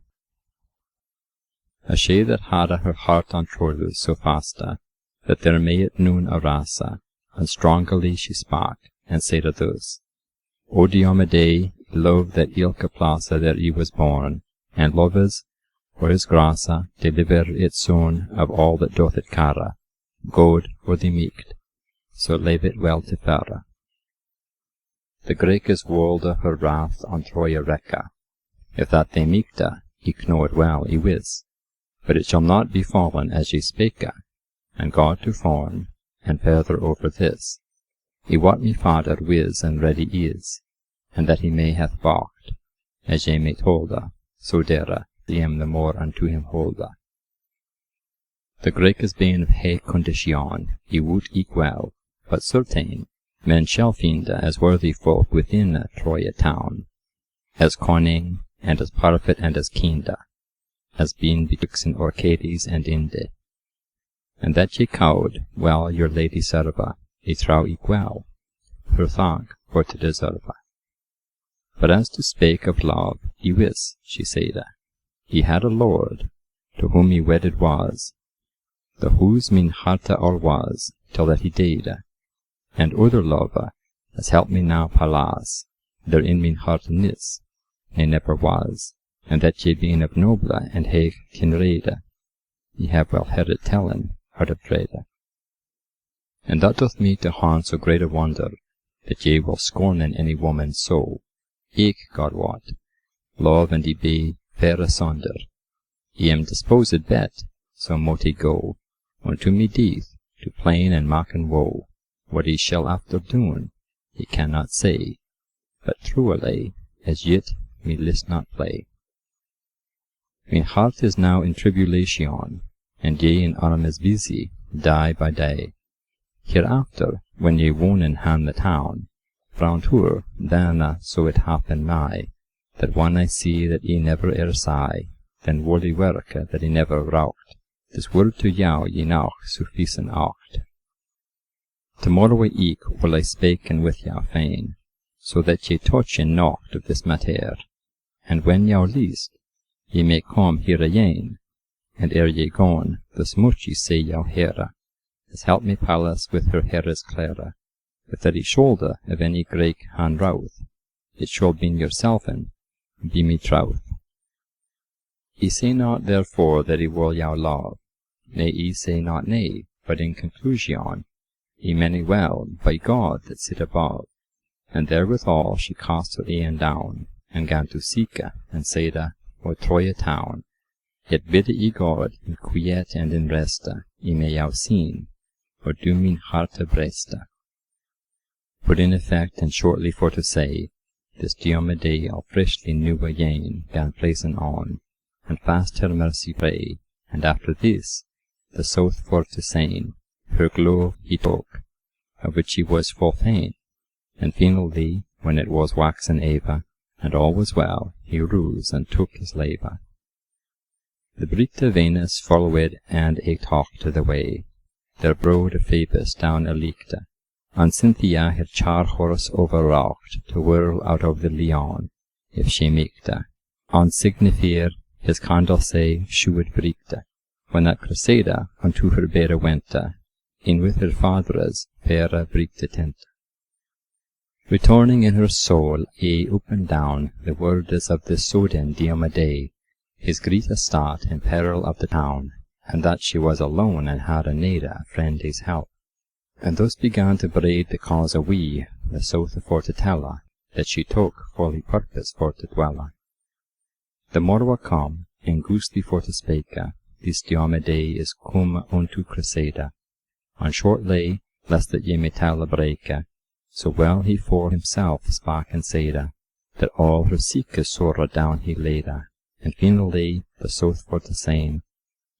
A she that had her heart on Troilus so fasta, that there may at noon arasa, and strongly she spake, and said thus, O Diomede, I love that ilka place there I was born, and loves, for his grace, deliver its son of all that doth it cara, God for the meek, so leave it well to fare. The Grekes wolde her wrath on Troia recca, if that they meekta, I know it well, I wis, but it shall not be fallen as ye spake, and God to form, and further over this, I wot me father wis and ready is, and that he may hath balked, as ye may tolda, so dare I am the more unto him holda. The Grekes being of high condition, I woot eke well, but certain, men shall find as worthy folk within Troia town, as cunning, and as perfect and as kinde, as being betwixt Orcades and Inde. And that ye cowed well your lady serve, I trow eke well, her thank for to deserve. But as to spake of love, I wis, she said, he had a lord, to whom he wedded was, the whose mean hearte all was, till that he died, and other love, as help me now palas, there in mean heart nis, ne never was, and that ye being of noble and high kinrede, ye have well heard it tellen, out of trade. And that doth me to harm so great a wonder, that ye will scorn in any woman so, eke God wot, love and ye be fair asunder. Ye am disposed bet, so mote ye go, unto me death, to plain and mock and woe. What ye shall after doon, ye cannot say, but truly, as yet me list not play. Mein heart is now in tribulation, and ye in armes busy, day by day. Hereafter, when ye wonen hand the town, round her, then so it happen nigh, that one I see that ye never e'er sigh, then woolly work that ye never raucht, this word to yow ye noch sufficient aught. Tomorrow eke will I spaken with yow fain, so that ye touch in naught of this matter, and when yow least, ye may come here again, and ere ye gone, thus much ye say yow hear, as help me Pallas with her haires clara, if that ye shoulder of any Greek hand routh, it shall be yourselfen, be me trouth. Ye say not therefore that ye will yow love, nay ye say not nay, but in conclusion, ye many well by God that sit above, and therewithal she cast her e'en down, and gan to seek and said, O Troia town, yet bid ye God in quiet and in rest, ye may yow seen, or do mean hearte brest. But in effect and shortly for to say, this Diomede all freshly new again gan placen on, and fast her mercy pray, and after this, the south for to sain, her glove he took, of which he was full fain, and finally, when it was waxen eve, and all was well, he rose and took his leave. The Brite Venus followed and eke talked the way, there brode Phoebus down a leakte, And Cynthia her char horse overwrought to whirl out of the Leon, if she meekte, on Signifier his condelsay should breekte, when that Criseyde unto her bere wente, in with her fathers bere breekte tent. Returning in her soul up and down the words of this Soden Diomede, his great estate in peril of the town, and that she was alone and had a neide friendly's help. And thus began to braid the cause a wee, the south for to tella, that she took fully purpose for to dwella. The morrow come, in goostly for to spake, this Diomede is come unto Criseyde, on short lay, lest that ye may tella break, so well he for himself spake and saide, that all her seekes sore down he laid, and finally the south for the same,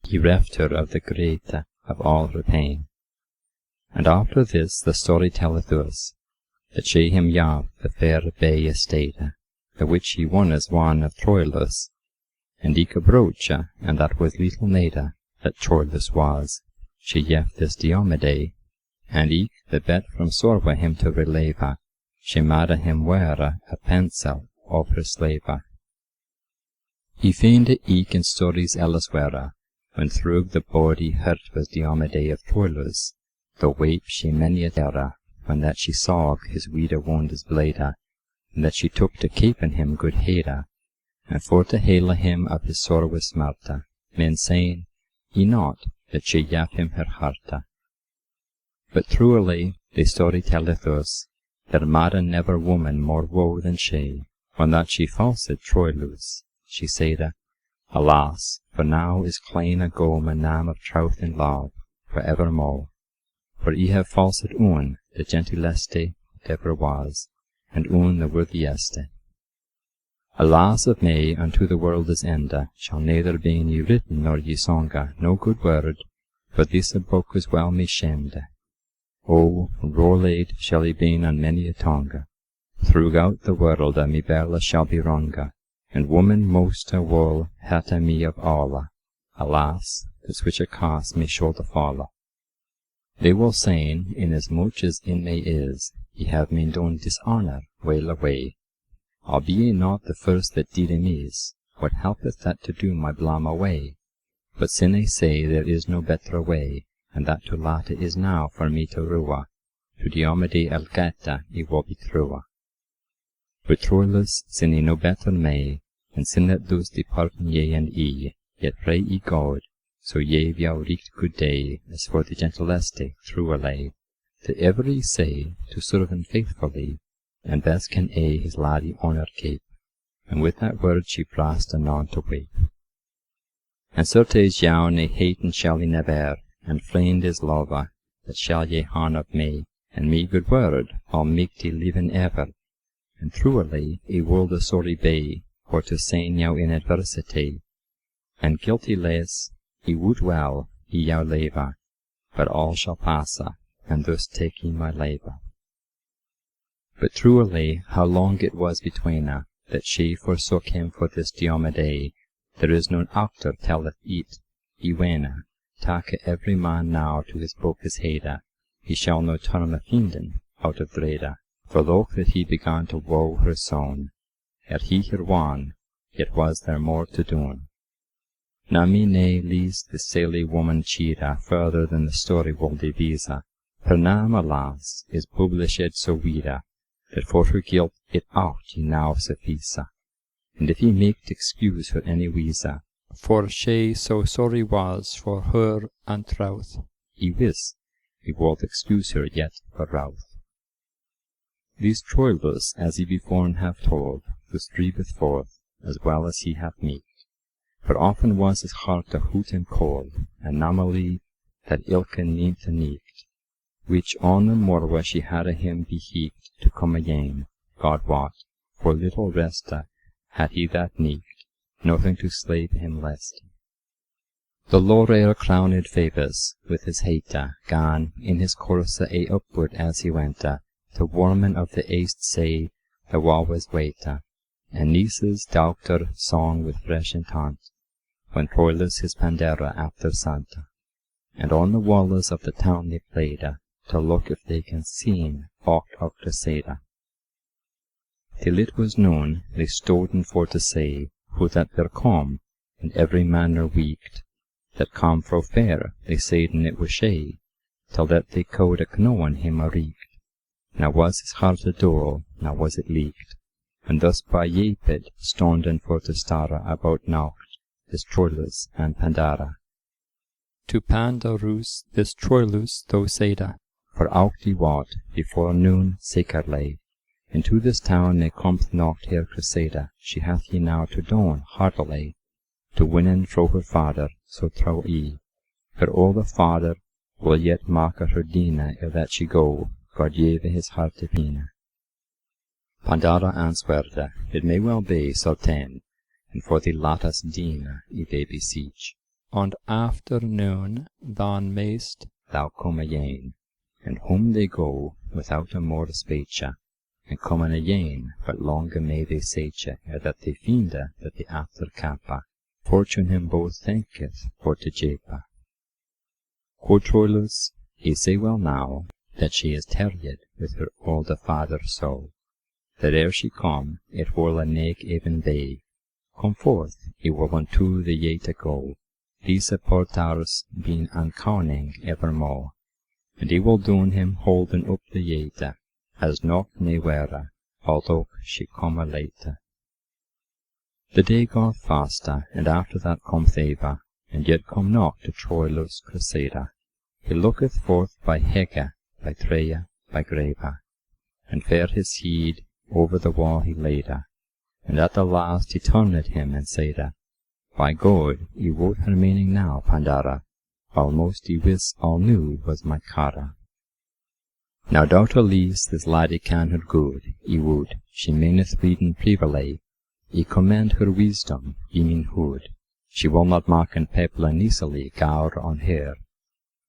he reft her of the great of all her pain. And after this the story telleth us, that she him gave the fair bay estate, the which he won as one of Troilus, and eke a brooch, and that was little maide, that Troilus was, she gave this Diomede, and eke the bet from Sorwa him to relieve, she made him wear a pencil of her slave. He feigned eke in stories elsewhere, when through the body hurt was Diomede of Troilus, though wape she many a terror, when that she saw his weeder wounds blade, and that she took to keeping him good heede, and for to hail him of his sorrow smarte, men saying, he not that she gave him her hearte. But truly the story telleth us, there made never woman more woe than she, when that she falsed Troilus, she saide, alas, for now is clane ago my name of troth and love, for evermore. For ye have falsed un, the gentileste that ever was, and un the worthieste. Alas of me, unto the world's ende, shall neither be ye written nor ye songe no good word, but this a book as well me shende. O, rollade shall he been on many a tongue, throughout the world me bella shall be wronge, and woman most a wool hath me of all, alas, this which a cause me shoulder fall. They will saying, inasmuch as in me is, ye have me done dishonour well away. I'll be ye not the first that did amiss, what helpeth that to do my blame away? But sin I say there is no better way, and that to late is now for me to rua, to Diomede Elgata ye will be trua. But Troilus sin ye no better may, and sin that does depart ye and yet pray ye God, so ye be recht good day, as for the gentileste truly, that ever ye say to serve him faithfully, and best can his laddie honour keep. And with that word she brast anon to weep. And certes yow ne haten shall ye never, and friend is lover, that shall ye harm of me, and me good word, I'll make thee liven ever. And truly a world a sorry be, for to sain yow in adversity, and guilty less, he would well, he yow leva, but all shall pass, and thus take ye my labour. But truly, how long it was between that she forsook him for this Diomede, there is no auctor telleth it, Iwena, take every man now to his book his heide, he shall no turn a fienden out of dread, for though that he began to woe her son, ere he her won, yet was there more to doon. Now me ne lees the silly woman cheera further than the story will devise, her name, alas, is published so weeda, that for her guilt it ought ye now suffice, and if ye make excuse her any wise, for she so sorry was for her untrouth, ye wis, ye would excuse her yet for routh. These Troilus, as ye before have told, was drieveth forth, as well as he hath meek, for often was his heart a hoot and cold, and namely that ilke neemt neekt, which on the morrow she had him beheeked to come again, God wot, for little rest had he that neeked, nothing to slave him lest. The laurel crowned Phoebus, with his hate, gan in his course upward as he went, to warmen of the east say, the wall was wait, and Nice's doctor song with fresh intent, when Troilus his Pandera after santa, and on the walls of the town they played, to look if they can seen aught of Criseyde. Till it was known, they stoden for to say who that there come, and every manner weeked, that come fro fair, they saiden it was she, till that they could known him a reeked. Now was his heart a dole, now was it leaked, and thus by Yepid stonden for to stara about nacht, this Troilus and Pandara. To Pandarus this Troilus though saide, for aught he wot, before noon sekerley, into this town ne cometh not her Criseyde, she hath ye now to don heartily, to winnen fro her father, so trow I. Her olde father will yet make her diene ere that she go, God gave his heart to pine. Pandara answerde, it may well be, certain, and for the latest diene I they beseech. On afternoon dan mayst thou come again, and home they go without a more speech, and come again, but longer may they seche, ere that they finde that the after kappa, fortune him both thinketh for to jape. Quod Troilus, I say well now, that she is terried with her olde father so, that ere she come, it will a nake even be. Come forth, I will unto the yete go, these portars being unconing evermore, and I will doen him holden up the yete, as not ne were, although she come late. The day goth faster, and after that cometh Eva, and yet come not to Troilus Criseyde. He looketh forth by Hege, by Treya, by Greva, and fair his heed over the wall he laid, and at the last he turned him and said, By God, I wot her meaning now, Pandara, almost I wis all knew was my cara. Now doubtless this laddie can her good, I would, she meaneth reading privily, I commend her wisdom, I mean hood, she will not make an people easily gaur on her.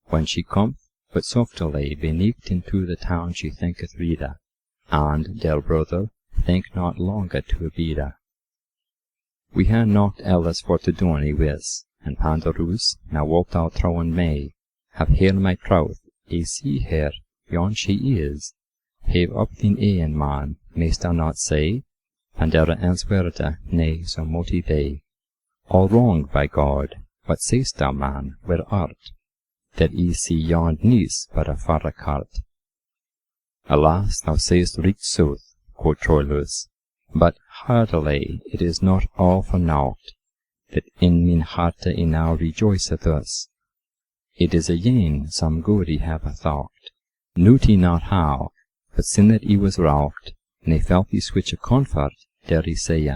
When she cometh, but softly beneath into the town she thinketh reade, and, dear brother, think not longer to abide. We ha naught else for to do, I wis, and Pandarus, now wilt thou trowen me, have here my troth, I see her, yon she is, have up thine e'en man, mayst thou not say? Pandara answerde, nay, so moti they. All wrong, by God, what sayst thou, man, where art? That I see yond niece but a farre cart. Alas, thou sayst right sooth, quoth Troilus, but heartily it is not all for naught, that in mine hearte I now rejoice thus. It is again some good I have a thought, knew I not how, but sin that I was wrought, and I felt I switch a comfort, dare I say,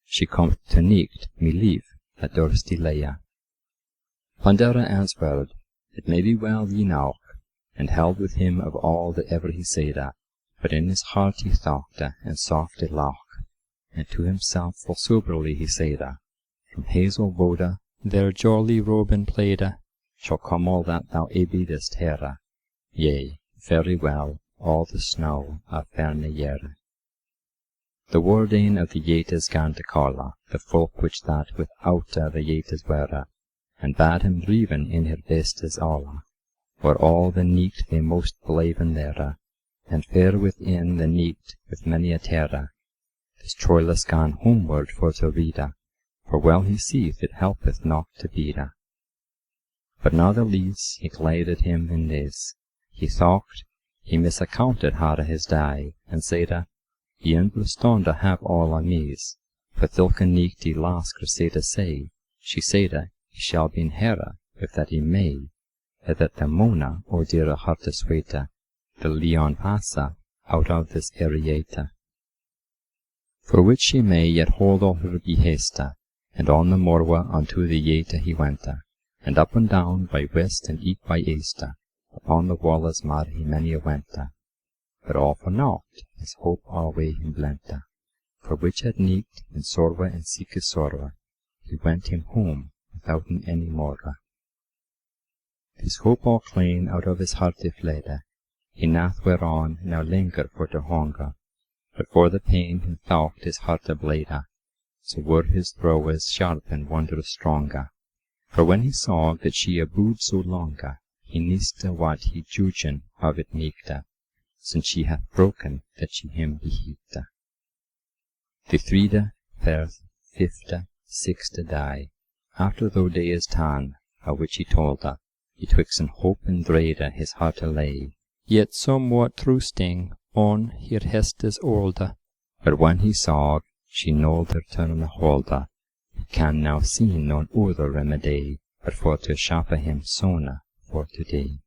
she cometh to nicht me lief, that durst delay. Pandara answered, it may be well ye know, and held with him of all that ever he said, but in his heart he thought, and softly laughed, and to himself full soberly he said, from hazel woda, their jolly Robin played, shall come all that thou abidest here, yea, very well, all the snow of ferne yere. The wording of the Yetas gan to calla, the folk which that without the Yetas were, and bade him driven in her bestes alla, where all the nicht they most blaven there, and fair within the nicht with many a terror. This Troilus gan homeward for to reade, for well he seeth it helpeth not to bide. But natheless he glided him in this, he thought he misaccounted her his day, and said, He understande have all amiss, for thilke nicht die last Criseyde say, she said, he shall be in herre, if that he may, that the Mona or dear harte swete, the Leon passa, out of this ariete. For which she may yet hold all her beheste, and on the morwe unto the yete he wente, and up and down by west and east by east, upon the walles mar he many a wente, but all for naught, his hope alway him blente, for which at nicht in sorwe and sieke sorwe, he went him home withouten any more. His hope all clean out of his hearte flede, he nath whereon now linger for to hunger, but for the pain him thought his hearte blede, so were his throes sharp and wondrous stronge. For when he saw that she abode so longe, he neiste what he jugen of it meekte, since she hath broken that she him beheekte. The 3, 4, 5, 6 day, after those days tan, of which he told her, betwixt hope and dread his heart lay, yet somewhat trusting on her hestes olde. But when he saw she no their turn holde, he can now see none other remedy, but for to shape him sona for today.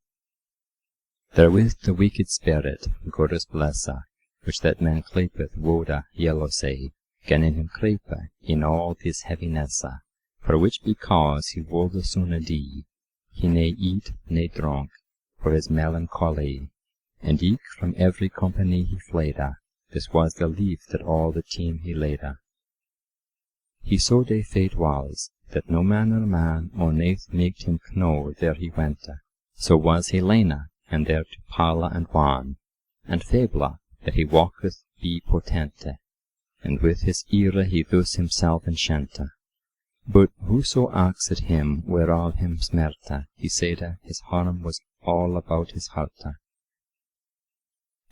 Therewith the wicked spirit, Goddess blessa, which that man clapeth woda yellow say, gan in him crepe in all this heavinesse, for which because he wolde sona die, he ne eat ne dronk, for his melancholy, and eke from every company he flede. This was the lief that all the team he lede. He so day fate was, that no manner man or nath maked him know there he wente. So was Helena, and there to Pala and Juan, and Fabla, that he walketh be potente, and with his ire he thus himself enchante. But whoso asked him whereof him smerte, he saide his harm was all about his harte.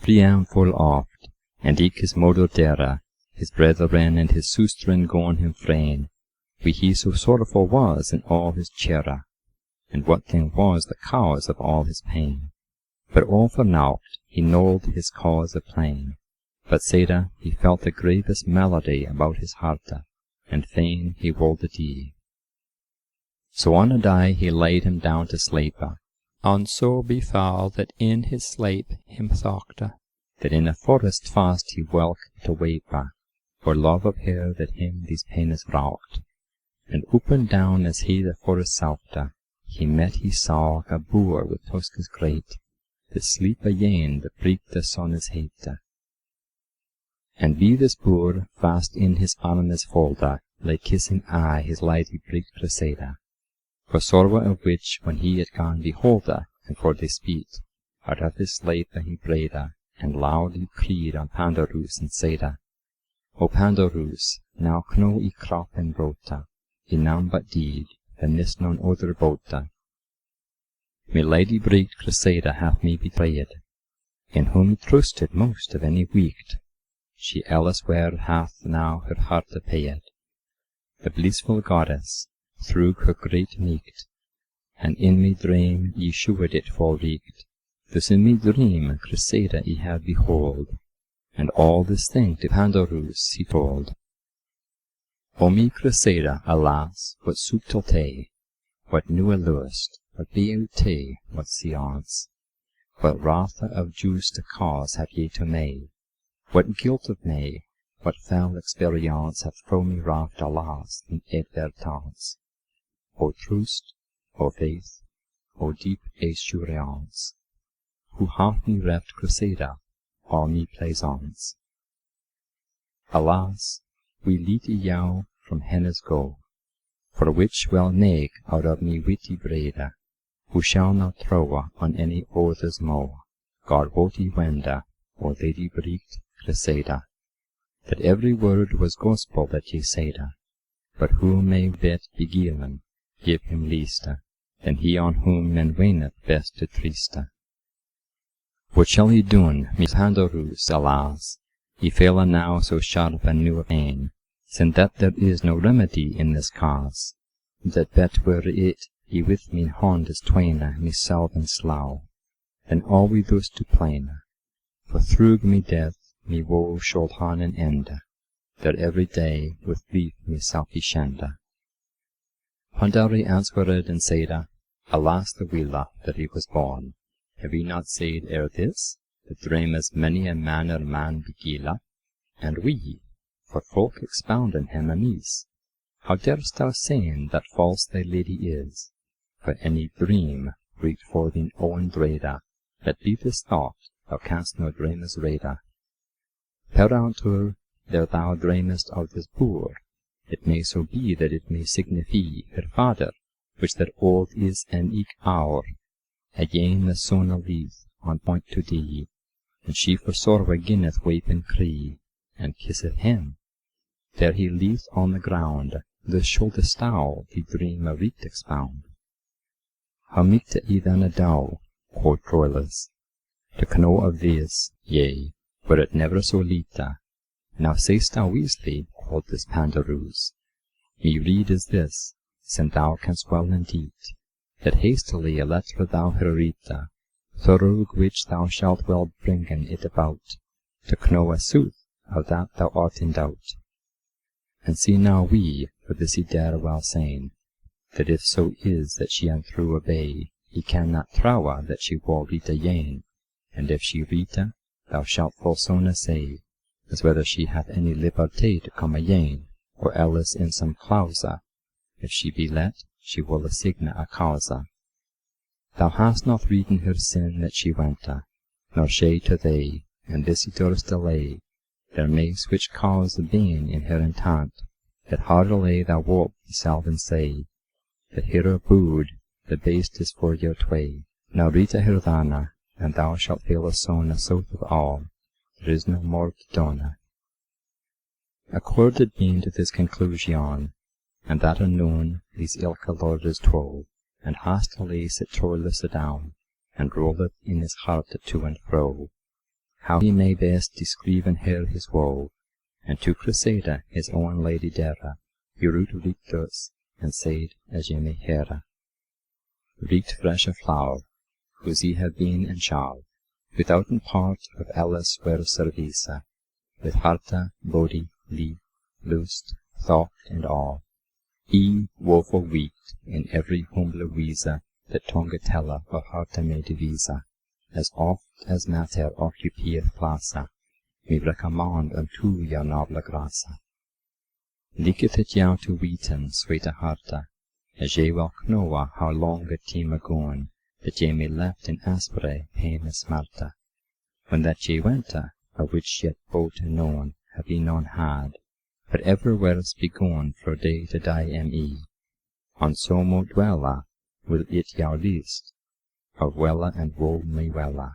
Priam full oft, and eke his mother dere, his brethren and his sustren gone him frain, wie he so sorrowful was in all his chere, and what thing was the cause of all his pain. But all for naught he knowed his cause of plain, but saide he felt the gravest malady about his harte, and fain he wolde die. So on a day he laid him down to sleepe, and so befall that in his sleep him thoughte, that in a forest fast he welk to weepe, for love of her that him these paines wrought. And up and down as he the forest soughte, he saw a boer with tusks great, that sleep again the breek the sun is hete. And wie this boer fast in his armes folde, lay kissing aye his lady breek Criseyde, for sorrow of which when he had gone beholde, and for this speed, out of his sleep he brede, and loudly cried on Pandarus and saide, O Pandarus, now kno I krop en brote, I nam but deed, and nis none other bote. My lady breek Criseyde hath me betrayed, in whom I trusted most of any weekt. She elsewhere hath now her heart payed. The blissful goddess, through her great meekt, and in me dream ye shewed it full reekt. Thus in me dream Criseyde I have behold, and all this thing to Pandarus he told. O me Criseyde, alas, what subtilty, what newe lust, what beauty, what science, what wrath of juste cause have ye to me, what guilt of me, what foul experience hath fro me raft alas in advertence. O trust, O faith, O deep assurance, who hath me reft Criseyde, all me plaisance. Alas, we lead I jou from hennes go, for which well make out of me witty brede, who shall not throw on any other's mo. God wot I wende, O lady breekt Criseyde, that every word was gospel that ye saide, but who may vet beguilen, give him leaste, than he on whom men weeneth best to triste. What shall he doen, me Pandarus, alas, I fail now so sharp and new pain, since that there is no remedy in this cause, that bet were it I with me hondes twaine myself and slow, then all we thus to plaine, for through me death me woe should han an ende, that every day with grief myself I shende. Pandari answered and saide, Alas the willa that he was born, have we not said ere this, that dreames many a manner man beguile, and we, for folk expounden him amiss, how darest thou say that false thy lady is, for any dream breekt for thine own drede, that be this thought thou canst no dreames rede. Perantur, there thou dreamest of this boor, it may so be that it may signify her father, which that old is an eke hour, again the sona leath on point to die, and she for sorrow ginneth weep and cry, and kisseth him. There he leath on the ground, thus should the style the dream a reet expound. How meet ye then a dow, quoth Troilus, to know of this, yea, were it never so lita. Now say'st thou wisely, quoth this Pandarus. Me rede is this, since thou canst well indeed, that hastily a letter thou her reada, thorough which thou shalt well bringen it about, to know a sooth of that thou art in doubt. And see now we, for this he dare well sayn, that if so is that she unthrough obey, he cannot trowa that she will reada yane, and if she reada, thou shalt full sona say, as whether she hath any liberté to come again, or else in some clausa. If she be let, she will assigna a causa. Thou hast not readen her sin that she wenta, nor she to thee, and this he durst delay. There may switch cause the bane in her intent, that hardily thou wilt be selden say, that here abood the best is for your tway. Now reada her thana, and thou shalt feel a sona south of all. There is no more to dona. Accorded being to this conclusion, and that unknown these ilka lordes twelve, and hastily set Troilus adown, and rolleth in his heart to and fro, how he may best descriven her his woe, and to Criseyde his own lady dera, he root rictus, and said as ye may heara. Reeked fresh a flower, whose ye have been and shall, withouten part of elles were servisa, with harta, body, leaf, lust, thought, and all. Woeful weaked in every humble wisa that tongue tella of harta me divisa, as oft as mater occupieth plaza, me recommand unto your noble grasa. Liketh it jou to weten, sweete harta, as ye well knowa how long a time agoen, that ye may left in aspre pain and smarta, when that ye wenta, of which yet both known have ye none had, but everywheres be gone for day to die on so mo dwella, will it jou least, of wella and woe me wella.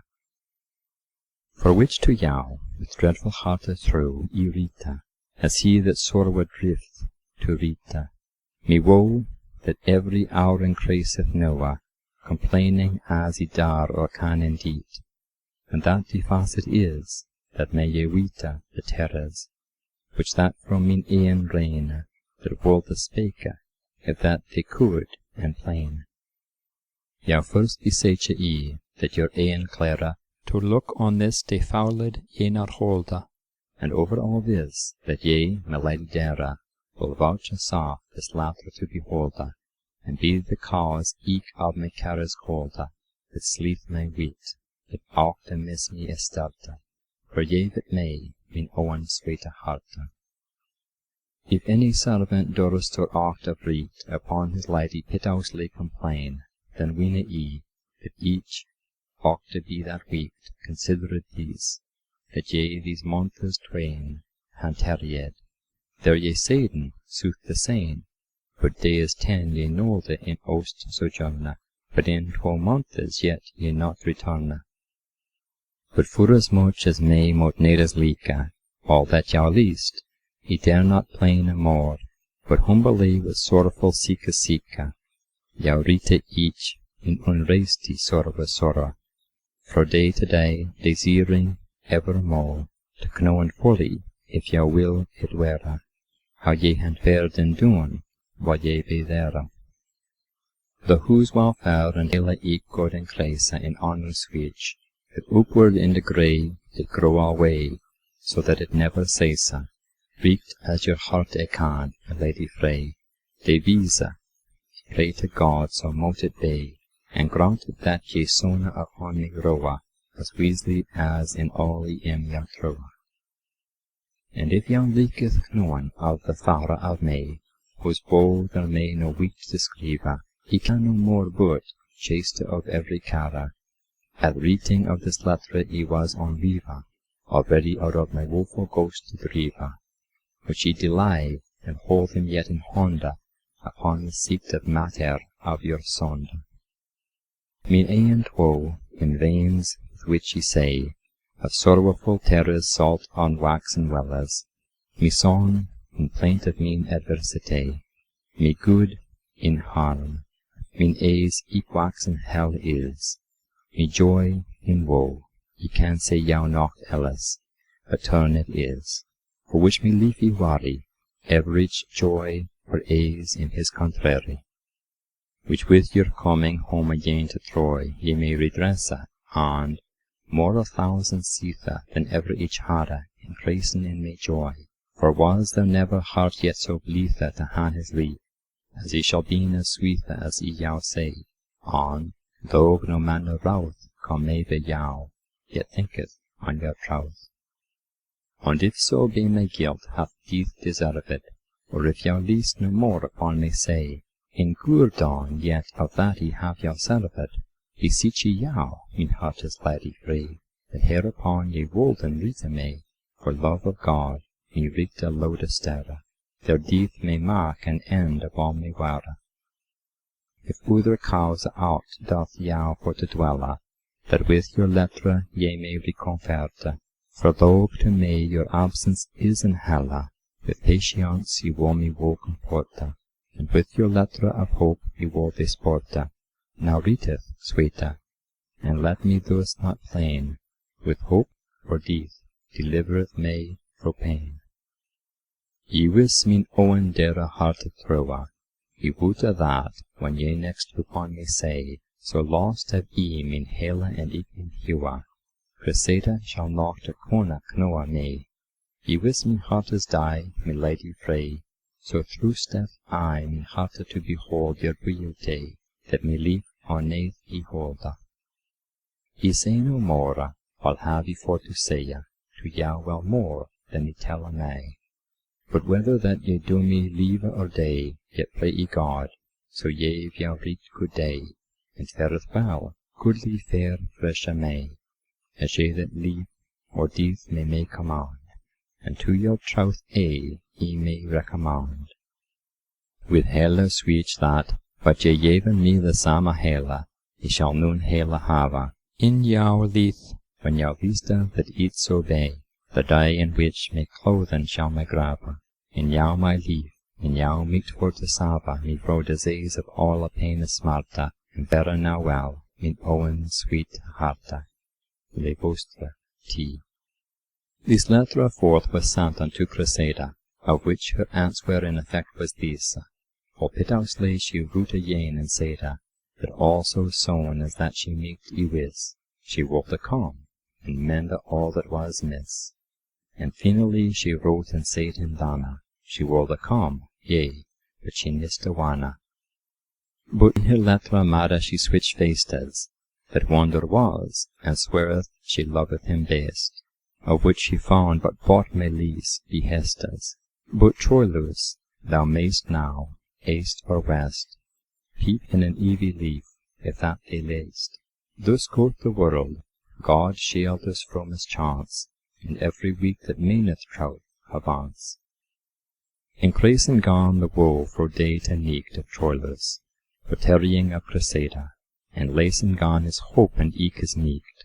For which to jou, with dreadful hearte through, ye reada, as he that sorrow drift to reada, me woe, that every hour increaseth noa, complaining as he dar or can indeed, and that the facet is, that may ye weeta the terrors, which that from mine e'en reign, that wold the spake, if that they could, and plain. Jou first beseche ye, that your e'en clara, to look on this de fouled e'enar holda, and over all this, that ye, my lady dera, will vouchsafe this latter to beholda, and be the cause eke of my cares holda, that sleep my wheat, that often miss me estarta, for ye that may, min own sweete harta. If any servant durst or aught of read upon his lady piteously complain, then ween ye, that each ought to be that week considered these, that ye these months twain han tarried. There ye saiden, sooth the same, but days 10 ye nolde in ost sojourna, but in 12 months yet ye not returna. But forasmuch as may mot nedes lika, all that jou least, he dare not plain more, but humbly with sorrowful sika, jou rite each in unresti sorrow, for day to day, desiring evermore, to knowen fully, if jou will it were, how ye han verden doen, wat ye be there. The whose welfare and hele eke God and Criseyde in honor switch, that upward in the grey did grow away, so that it never cease, reeked as your heart can, Lady Frey, de visa, pray to God so mote it be, and granted that ye sona upon me growa, as wisely as in all ye am your trowa. And if yon leaketh known of the fara of me, whose woe there may no week describe, he can no more but, chaste of every cara, at reading of this letter he was on viva, already out of my woeful ghost to driva, which he delay, and hold him yet in honda, upon the secret matter of your sonda. Mine e'en woe, in veins with which ye say, of sorrowful terrors salt on waxen wellers, me song, in plaint of mine adversity, me good in harm, Min aes equax in hell is, me joy in woe, ye can say jou nocht elles, but turn it is, for which me leafy worry, average joy for aes in his contrary, which with your coming home again to Troy ye may redressa, and more 1,000 seetha than ever each hadde, increasing in me joy, for was there never heart yet so bleetha to han his leaf, as he shall be as sweetha as ye jou say, and, though no manner routh come may be jou, yet thinketh on your trouth. And if so be my guilt hath death deserved, or if jou least no more upon me say, in guerdon yet of that ye have jou served, beseech ye jou, min heart is lady free, that hereupon ye wolden rete me, for love of God, me rete lode sterre, their death may mark an end of all me ware. If other cause aught doth jou for to dwelle, that with your lettre ye may reconferte, for though to me your absence is in helle, with patience ye will me woe comporte, and with your lettre of hope ye will disporte. Now readeth, sweete, and let me thus not plain, with hope for death delivereth me fro pain. Ye wis min owen dere harte trowe, ye woete that, when ye next upon me say, so lost have ye min hele and ik min hewe, Criseyde shall not to kona knowe me. Ye wis min hartes die, my lady frey, so throusteth I min harte to behold your beauty, that me lief on nath ye holde. Ye say no more, I'll have ye for to say, to jou well more than ye telle me. But whether that ye do me leave or day, yet pray ye God, so ye jou read good day, and fareth well, goodly fair freshe May, as ye that leave or death may command, and to your troth ye may recommend. With hele sweet that, but ye geven me the same hele, ye shall noon hele have, in jou leith, when jou vista that eat so be, the day in which me clothen shall me grave, in jou my lief, in jou meet for to save me fro disease of all a pain smarte, and better now well, min owen sweet harte. Le vostre T. This letter forth was sent unto Criseyde, of which her answer in effect was this, for pitously she wrote again and saide, that all so soon as that she meeked ye wis, she wolte come, and mende all that was miss. And finally she wrote and said in dana, she wolte come, yea, but she niste wana. But in her letter made she switch faces, that wonder was, and sweareth she loveth him best, of which she found but bought me lease behestes. But Troilus, thou mayst now, east or west, peep in an evie leaf, if that they list. Thus quoth the world, God shield us from mischance, and every week that meaneth troth avance. Increasing gone the woe for date and neekt of Troilus, for tarrying of Criseyde, and lacing gone his hope and eke his neekt,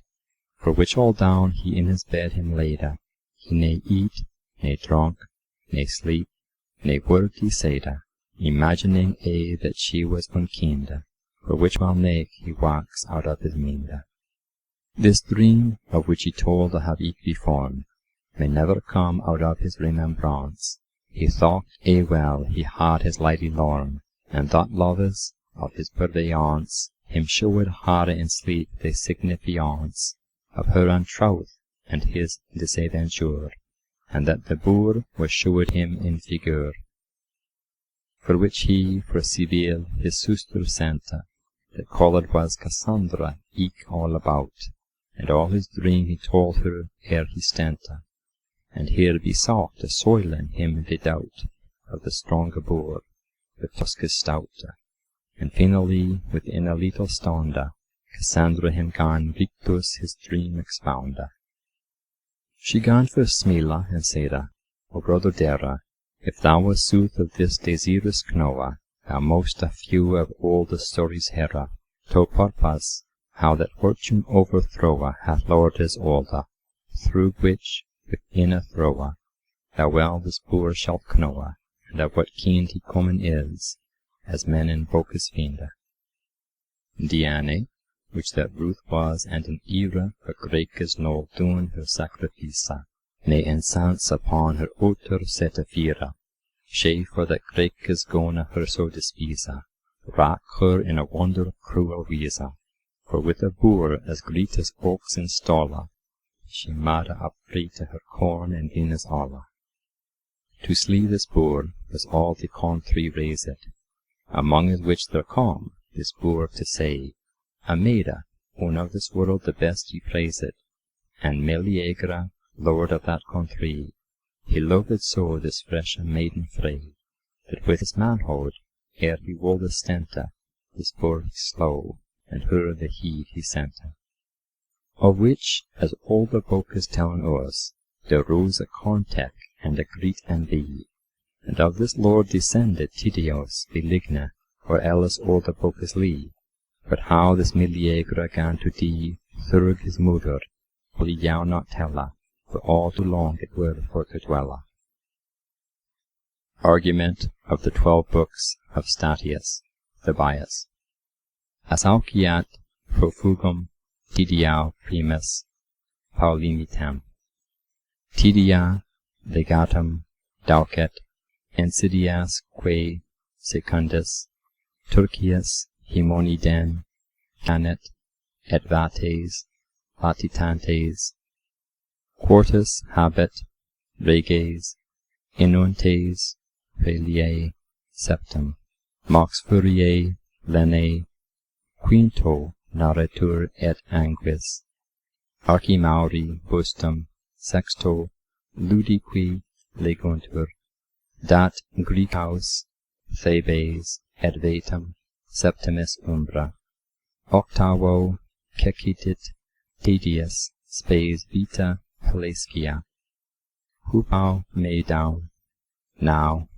for which all down he in his bed him laide, he ne eat, ne drunk, ne sleep, ne word he saide, imagining that she was unkinde, for which well make he wax out of his minde. This dream, of which he told to have eke beforn, may never come out of his remembrance. He thought well he had his lady lorn, and that loves of his purveillance him showed her in sleep the signifiance of her untrouth and his disaventure, and that the boor was showed him in figure, for which he for Sibyl his sister sent, that called was Cassandra eke all about, and all his dream he told her ere he stent, and here besought to soilen him the doubt of the stronge boor, with tuskes stout, and finally within a little stonde, Cassandra him gan rictus his dream expounde. She gan first smile and saide, O brother Dere, if thou was sooth of this desirous knowe, thou most a few of all the stories here, to purpose how that fortune overthrowe hath Lord his olde, through which within a throwe, thou well this boor shalt knowe, and of what kind he comen is, as men invoke his fiende. Diane, which that Ruth was, and an era for Grecus nol doon her sacrifica, ne ensansa upon her oter setafira, she for that Grecus gona her so despisa, rack her in a wonder cruel visa, for with a boor as great as oaks in stolla, she mada up free to her corn and vinnes alla. To slee this boor was all the country raised, among which there come this boor to say, a maida, one of this world the best ye praised, and Meleager, lord of that country, he loved so this fresh maiden free, that with his manhood, ere he wold stenta, this boor he slow, and her the heed he sent. Of which, as older book is telling us, there rose a contec and a great envy, and of this lord descended Tydeus Beligna, or else older book is lee, but how this Meleager gan to die, thurg his mother, will ye now not tella, for all too long it were for to dwella. Argument of the 12 books of Statius, the Bias. As auciat profugum Tydiae primus Paulimitem. Tydia legatum daucet insidias quae secundus Turcius Himoniden canet et vates latitantes quartus habet reges inuntes preliae septem mox furiae lenae quinto narratur et anguis archimauri bustum sexto ludiqui leguntur dat Greekaus Thebes et vetum septimis umbra octavo cecitit Tydius spes vita Pelescia hupau me down now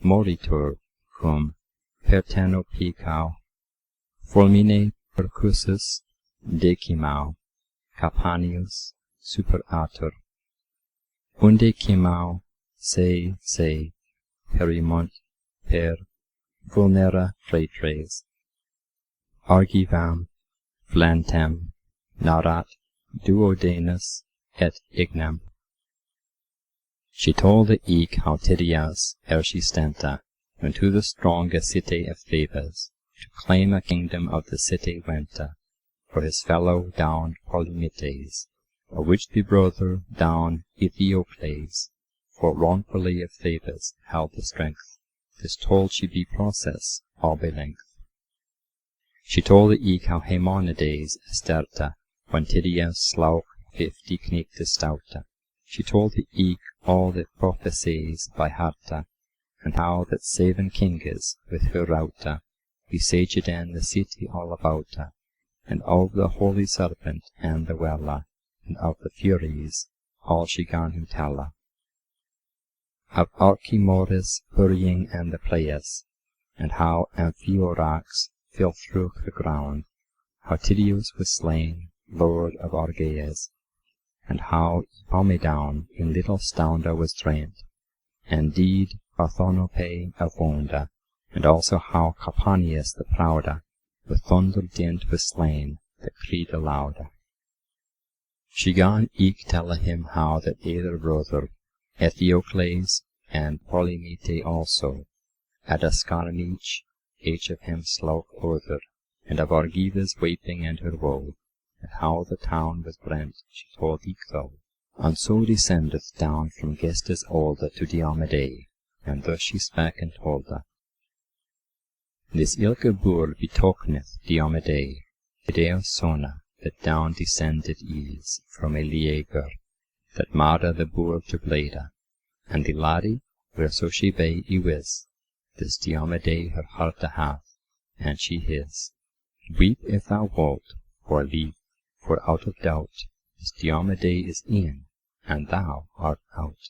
moritur cum perteno picau fulmine percussus decimau Capanius superatur undecimau se perimunt per vulnera fratres argivam flantem narat duodenus et ignam. She told the eke how Tydius ere she stenta unto the strong city of Thebes to claim a kingdom of the city wenta for his fellow down Polymetes, of which the brother down Ethiocles, for wrongfully of Thebes held the strength. This told she be process all by length. She told the eke how Haemonides esterta, when Tydius slauk 50 knighte stouta. She told the eke all the prophecies by harta, and how that 7 kinges with her routa besieged in the city all abouta, and of the holy serpent and the wella, and of the furies, all she gan him tella. Of Archimoris hurrying and the playas, and how Amphiorax fell through the ground, how Tydius was slain, lord of Argeas, and how Epaminondas in little stounda was drained, and deed Orthonope of Wonda, and also how Capanius the prouda, with thunder dint was slain, that cried alouda. She gan eke tella him how that either brother, Ethiocles, and Polymete also, at a skirmish, each of him sloke other, and of Argives weeping and her woe, and how the town was brent, she told eke though. And so descendeth down from Gestes olda to Diomedes, and thus she spake and told her. This ilke boor betokeneth Diomedes, Tydeus sona, that down descended is from Meleager, that mada the boor to blada, and the laddie, whereso she bay iwis, this Diomedes her hearte hath, and she his. Weep if thou wilt, or leave, for out of doubt, this Diomedes is in, and thou art out.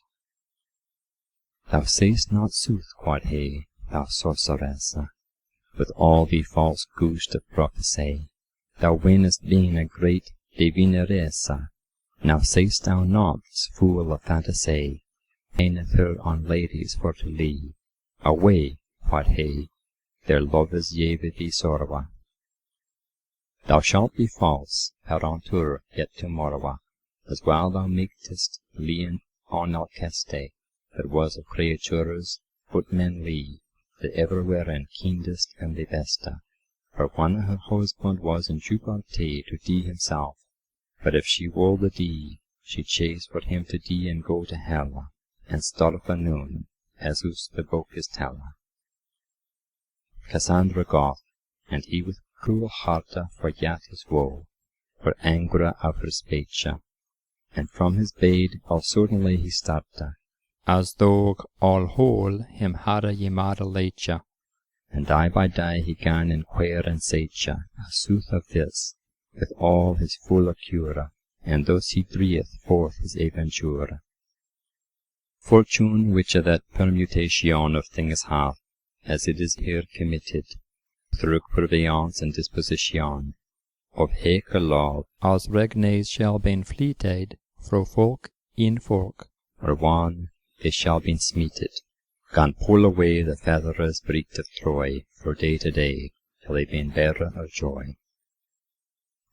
Thou say'st not sooth, quod he, thou sorceress, with all the false ghost of prophecy. Thou weenest being a great divineressa. Now say'st thou not this fool of fantasy paineth her on ladies for to lee. Away, quod he, their love is ye with thee sorwa. Thou shalt be false, perantur, yet tomorrow, as while thou meetest lean on Alceste, that was of creatures, footmen lee, that ever were in kindest and the beste. For one her husband was in jubilty to die himself, but if she wolde die, she chase for him to die and go to helle, and starve noon, as us the book is telle. Cassandra goth, and he with cruel harte forgat his woe, for angre of her speche, and from his bed all suddenly he starte, as though all whole him hadde yemade leche. and day by day he gan inquire and seche, a sooth of this, with all his full cure, and thus he dreeth forth his aventure. Fortune, which that permutation of things hath, as it is here committed, through purveyance and disposition, of heke love, as regnes shall ben fleeted, fro folk in folk, or one they shall be smeeted, gan pull away the feathers breed of Troy, for day to day, till they been bearer of joy.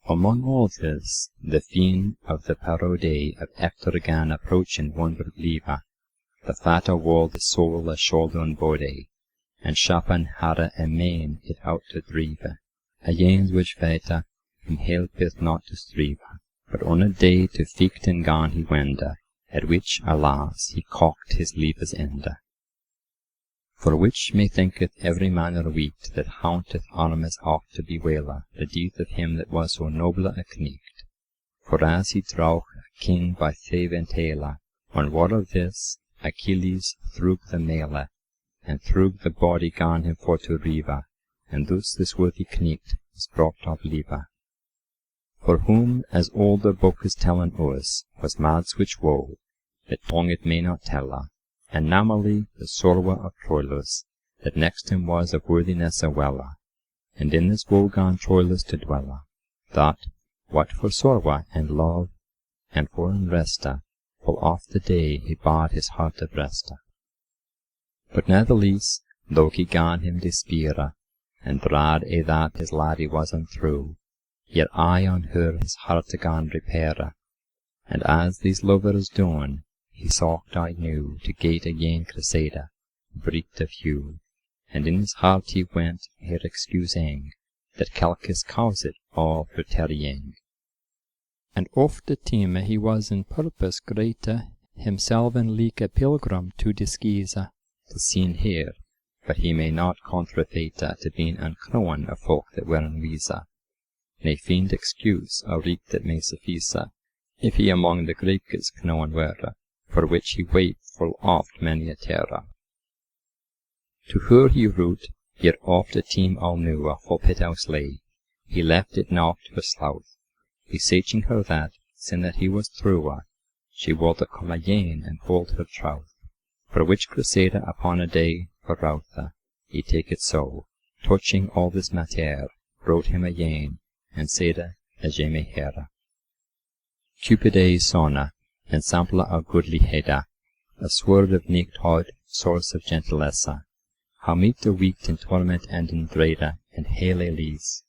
Among all this, the fiend of the parody of Hector gan approach in wonder blieve, the fata wall the soul a shoulder and body, and shapen hadde a main it out to drive, a yens which fata him helpeth not to strive, but on a day to fichten gan he wende, at which, alas, he cocked his leave's ende. For which methinketh every manner weet that haunteth armes oft to bewaile the death of him that was so noble a knecht. For as he drought a king by Theventela, on war of this, Achilles through the maile, and through the body gan him for to rive, and thus this worthy knecht was brought of live. For whom, as all the book is telling us, was mad switch woe, that tongue it may not tell, and namely the sorrow of Troilus, that next him was of worthiness a wella, and in this woe gan Troilus to dwella, that, what for sorrow and love, and for unreste, full oft the day he bad his heart to breste. But natheless, though he gan him despere, and rad that his laddie was untrue, yet I on her his heart gan repaire, and as these lovers done, he sought I knew to gate again Criseyde, breed of hue, and in his heart he went her excusing, that Calchas caused all her tarrying. And oft the time he was in purpose greater, himself and like a pilgrim to disguise, To seen here, but he may not contrafeit to being unknown of folk that were unwise, ne find excuse or reek that may suffice, if he among the Greeks known were, for which he wept full oft many a terror. To her he wrote, yet oft a team all knew a full pithouse lay, he left it not for slouth, beseeching her that, sin that he was through, she would come again and hold her troth. For which Criseyde upon a day for Routha, he take it so, touching all this matter, wrote him again, and saide as ye may hear. Cupidae sona, ensample of goodly Heda, a sword of knighthood, source of gentilesse, how meet the weak in torment and in dread, and hail Elise,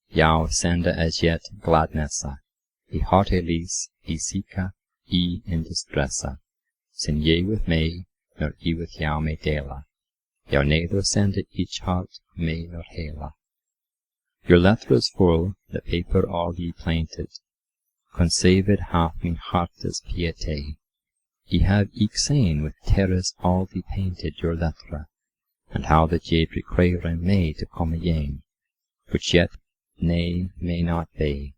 yao sende as yet gladnesse, he heart Elise, he seeka, he in distresse, sin ye with me, nor he with yao may dela, yao neither sende each heart may nor haila. Your letter is full, the paper all ye plainted, conceited hath min hearte's piety. Ye have eke seen with terrors all ye painted your letter, and how that ye require may to come again, which yet nay may not be.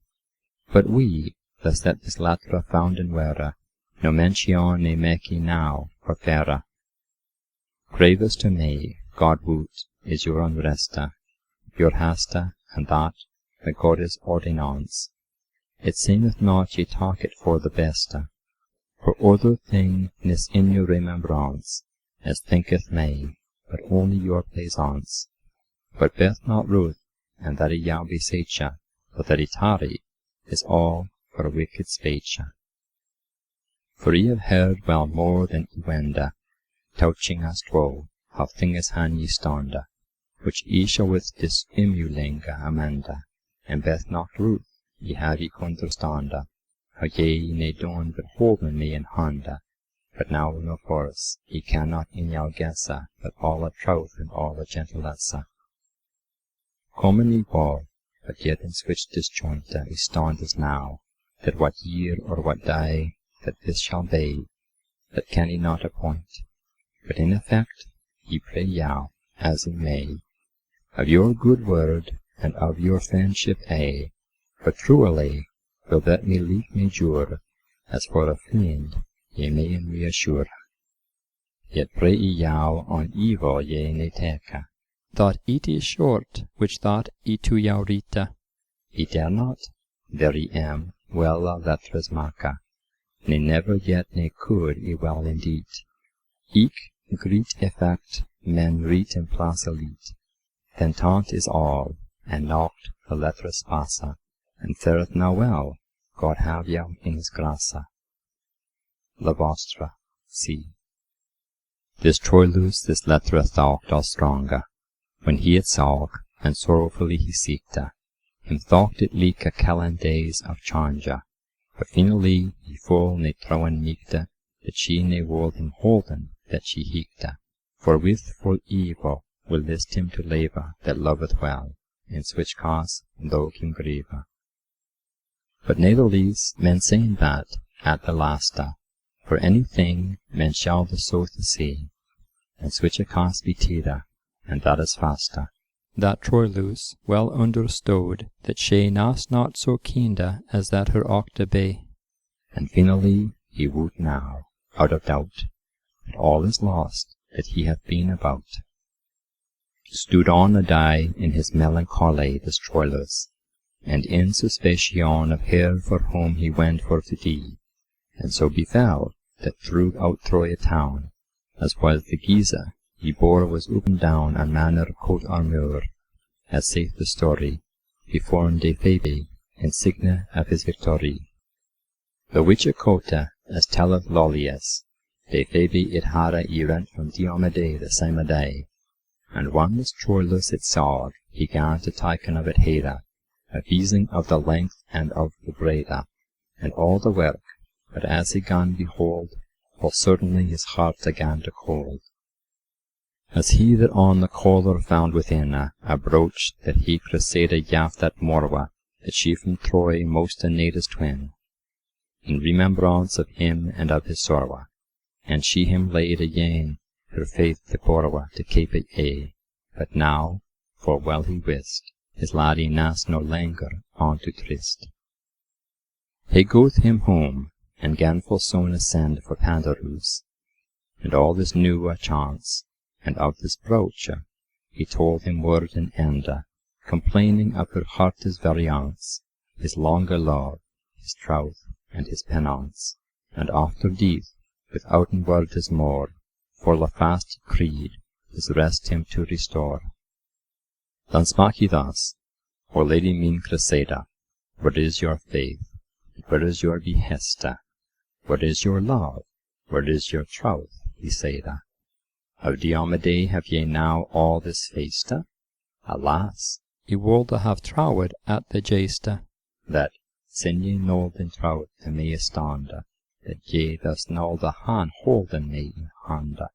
But we, thus that this letter founden were, no mention ne make now for fairer. Gravest to me, God woot, is your unreste, your haste, and that, the God's ordinance. It seemeth not ye talk it for the beste, for other thing nis in your remembrance, as thinketh me, but only your plaisance. But beth not ruth, and that ye yao beseche, but that ye tarry, is all for wicked speech. For ye have heard well more than ye wende, touching as twoe, how things han ye stonde, which ye shall with dissimmuling amende, and beth not ruth, ye have ik understanda, how ye ne don beholden me in handa, but now no force, ye cannot in jou guessa, but all a troth and all a gentilessa. Common ye war, but yet in switch disjointa is standes now, that what year or what day that this shall be, that can ye not appoint, but in effect ye pray jou, as it may, of your good word and of your friendship aye, for truly will that me leave me jure, as for a friend ye may in reassure. Yet pray ye jou on evil ye ne take, that it is short, which that it to jou rite. Ye dare not, there ye am, well a letters maka, ne never yet ne could ye well indeed. Eke greet effect men read in place elite, then tant is all, and nocht the letters passa, and fareth now well, God have jou in his grassa. La vostra, C. This Troilus this letter thought all stronga, when he it saw, and sorrowfully he seekta, him thought it leak a callan days of chanja, but finally he full ne trowen meekta, that she ne wold him holden, that she heekta, for with full evil will list him to labour that loveth well, in switch cause though him grieva. But natheless men saying that, at the lasta, for anything men shall the soth see, and switch a cause be tida, and that is fasta. That Troilus well understood that she nas not so keenda as that her octa be. And finally he woot now, out of doubt, that all is lost that he hath been about. Stood on a day in his melancholy this Troilus, and in suspicion of her for whom he went for to die, and so befell that throughout Troia town, as was the Giza, he bore was up and down a manner coat armour, as saith the story, before de Phoebe, in signa of his victory. The which a cota, as telleth Lollius, de Phoebe it hara ye rent from Diomede the same day, and when this Troilus it saw, he gan to taken of it hera, a vising of the length and of the breadth, and all the work, but as he gan behold, full certainly his heart gan to cold. As he that on the collar found within a brooch that he Criseyde gaf that morwa, that she from Troy most a native twin, in remembrance of him and of his sorwa, and she him laid again her faith to borwa to keep it aye, but now, for well he wist, his laddie nas no langer on to tryst. He goeth him home, and gan full soon ascend for Pandarus, and all this knew a chance, and of this brooch he told him word and enda, complaining of her heart's variance, his longer love, his troth, and his penance, and after death, withouten words more, for la fast creed, his rest him to restore. Then spake he thus, O Lady mine Criseyde, where is your faith, and where is your behesta, where is your love, where is your troth, he saida? Of Diomede have ye now all this feasta? Alas, Ye wolde have trowed at the jesta, that, sin ye nold in troth to me standa, that ye thus nold the han holden me in handa.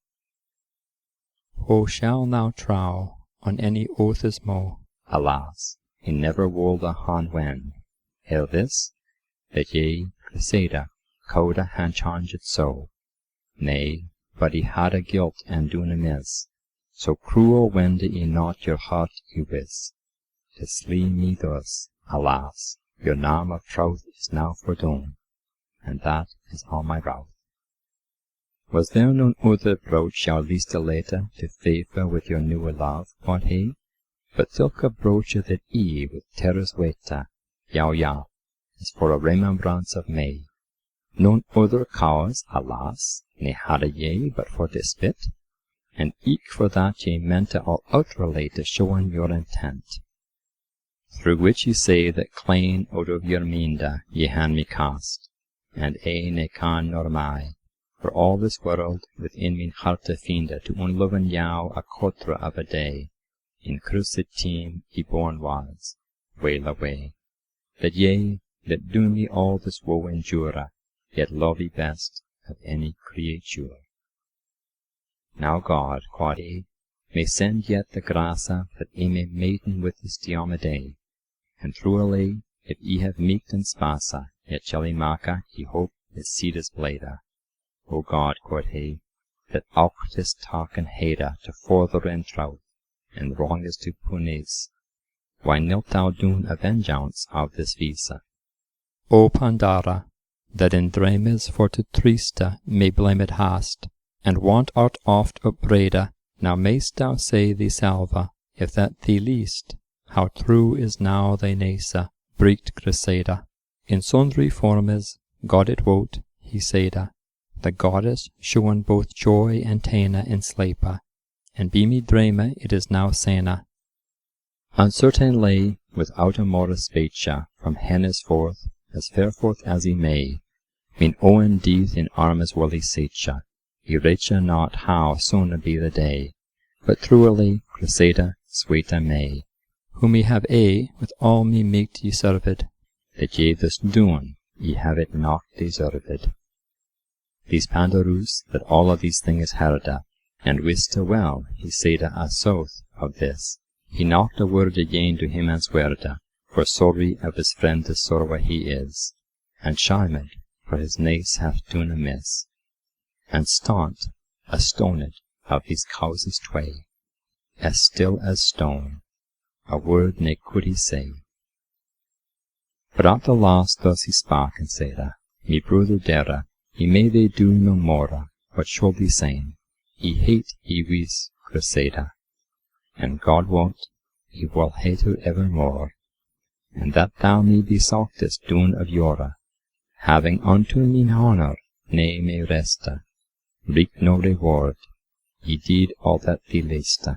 Who shall now trow on any oaths mo? Alas, he never wold a han when, ere this, that ye, Criseyde, coda han changed so. Nay, but he had a guilt and doon amiss, so cruel wende ye not your heart ye wis, to slee me thus. Alas, your name of troth is now fordone, and that is all my wrath. Was there none other broach your least later to favour with your newer love, quod he, but thilke broach that ye with terrors waita, ja, as for a remembrance of me? None other cause, alas, ne hadde ye but for despite, and eke for that ye meant all outwardly to showen your intent, through which ye say that clane out of your minde ye han me cast, and aye ne can nor my, for all this world within min harte finde to unloven jou a cotra of a day, in crucid team ye born was, wail away. That ye, that do me all this woe endure, yet love ye best of any creature. Now God, quod he, may send yet the grace that ye may maiden with this Diomede, and truly, if ye have meeked and space, yet shall ye make ye hope that seed is blade. O God, quod he, that ochtest talk and hate to further in troth, and wrongest to punish, why nilt thou doen a vengeance of this visa? O Pandara, that in dreames for to triste may blamed hast, and want art oft upbraide, now mayst thou say thee salva, if that thee least, how true is now thy nace, breekt Criseyde. In sundry formes, God it wot, he saide, the goddess showen both joy and paine in slepe, and be me dreame it is now sene. Uncertain lay, without a more speech, from henceforth, as fareforth as he may, min owen deeth in armes will he seche, he reche not how soon be the day, but truly Criseyde sweete may, whom ye have with all me meeked ye served, that ye thus doen, ye have it not deserved. These Pandarus that all of these things heard, and wiste well, he said as south of this, he knocked a word again to him answered, for sorry of his friend the sorrow he is, and shamed, for his nace hath done amiss, and staunt, astoned of his causes tway, as still as stone, a word ne could he say. But at the last thus he spake and said, me brother dere, he may they do no more, what should he say? He hate he wis Criseyde, and God wot, he will hate her evermore, and that thou me besoughtest doen of yore, having unto mine honour ne may reste, reek no reward, ye did all that thee liste.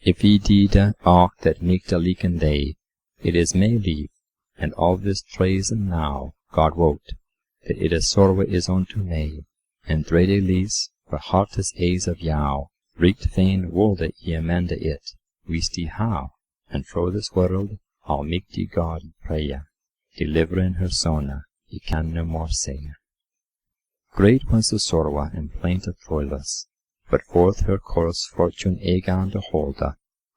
If ye did aught that meeked a leaken day, it is may leave, and all this treason now, God wot, that it is sorrow is unto me, and dread lease, for heart is aze of yow, reeked fain wolde ye amende it, wist ye how, and fro this world, all meeked ye God praye, delivering her sona, ye can no more say. Great was the sorrow and plaint of Troilus, but forth her course fortune egan to hold.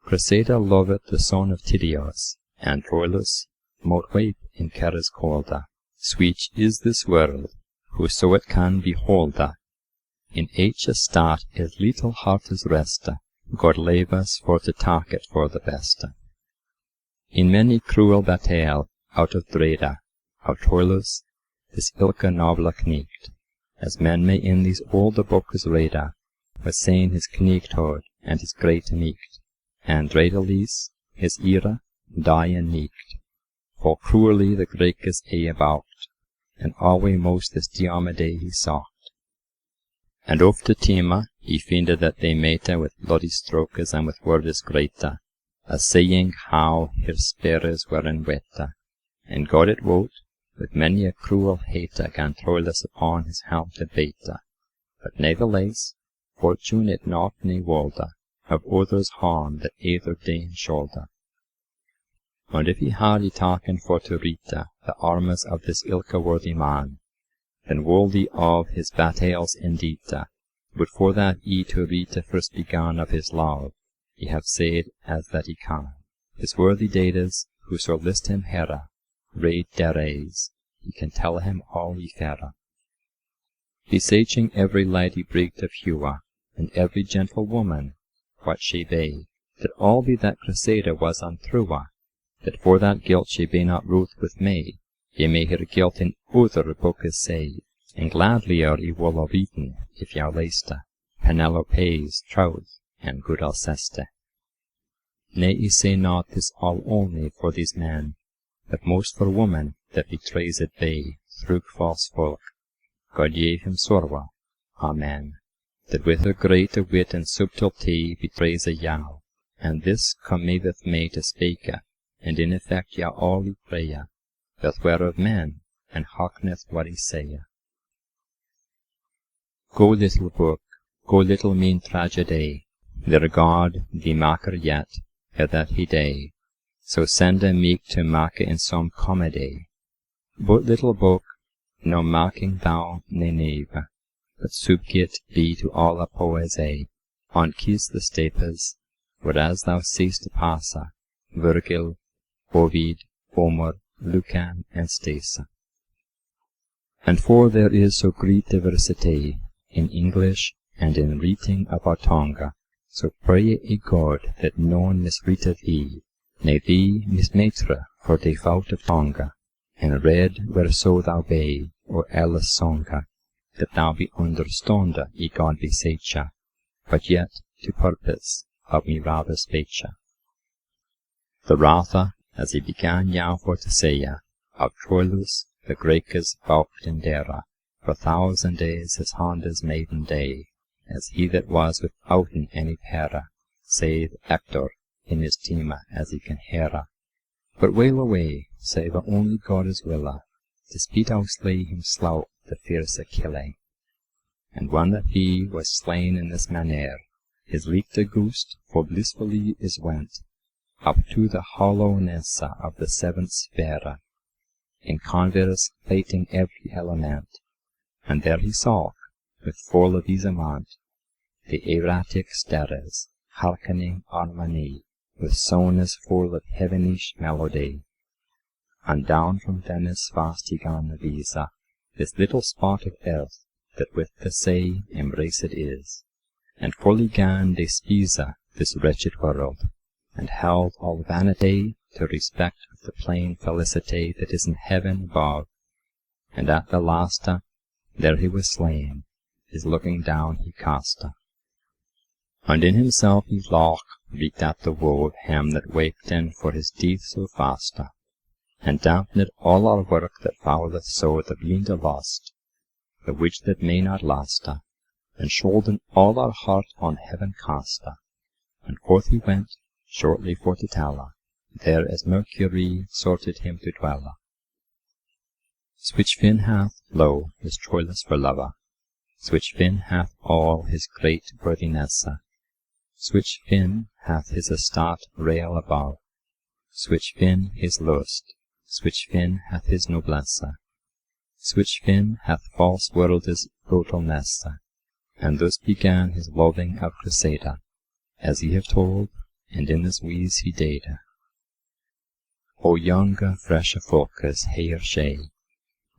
Criseyde loveth the son of Tydeus, and Troilus mote weep in Ceres cold. Sweet is this world, whoso it can behold. In each estate his little heart is rest, God leave us for to take it for the best. In many cruel battle, out of dread, of Troilus, this ilke noble knecht, as men may in these olde bookes read, was saying his knechthood and his great meekt, and dreadelies his ire dien neekt, for cruelly the Greekes about, and always most this Diomede he sought. And oft the tema he finde that they mete with bloody strokes and with wordes great, as saying how her spears were in wet, and God it wot, with many a cruel hate gan Troilus upon his helm to bait, but natheless, fortune it not ne wolde, of others harm that either Dane shoulder. And if he had ye taken for to read the armes of this ilke worthy man, then wold he of his battles indeed, but for that ye to read the first begun of his love, ye have said as that he can. This worthy Dades, whoso list him hera, read deres, he can tell him all ye fera. Beseeching every lady breeked of hue, and every gentle woman, what she be, that all be that Criseyde was untrue, that for that guilt she be not ruth with me, ye may her guilt in other bookes say, and gladlier ye will have eaten, if ye laste, Penelope's troth, and good Alceste. Nay, ye say not this all only for these men, but most for woman that betrays it be, through false folk. God gave him sorrow. Amen. That with her great wit and subtlety betrays a yow, and this commandeth me to speak, and in effect ye all ye pray, that were of men, and hearkeneth what he say. Go little book, go little mean tragedy, their God thee maker yet, ere that he day, so sende meek to make in some comedy. But little book, no making thou ne neve, but subject be to all a poesy, on kiss the stapes, whereas thou seest to passa, Virgil, Ovid, Homer, Lucan, and Stasa. And for there is so great diversity in English and in reading of our tongue, so pray a God that none misreadeth thee, ne thee mismaitre for default of tongue, and read whereso thou be, or else song, that thou be understonde e God beseche, but yet to purpose of me rather speche. The rather, as he began now for to say, of Troilus the Greekes balked in dera, for 1,000 days his honda's maiden day, as he that was withouten any para, save Hector in his team as he can hear. But wail away, save only God is willa, to speed out slay him slow the fierce Achille. And when that he was slain in this manner, his leaked ghost for blissfully is went up to the hollowness of the 7th sphere, in converse plating every element, and there he saw, with full of amant, the erratic stares, hearkening harmony, with songs full of heavenish melody. And down from Venice fast he gan visa, this little spot of earth that with the sea embraced is, and fully gan despise this wretched world, and held all vanity to respect of the plain felicity that is in heaven above. And at the last, there he was slain, his looking down he cast. And in himself he loch reeked at the woe of him that waked in for his death so fast, and dampened all our work that fouleth so the blinde lust, the which that may not last, and shoulden all our heart on heaven cast. And forth he went, shortly for to tell, there as Mercury sorted him to dwell. Switch fin hath, lo, his Troilus for lover, switch fin hath all his great worthiness, switch fin hath his estate rail above, switch fin his lust, switch fin hath his noblesse, switch fin hath false world's brutalness, and thus began his loving of Criseyde, as he have told, and in this wise he did. O younge freshe folkes here she,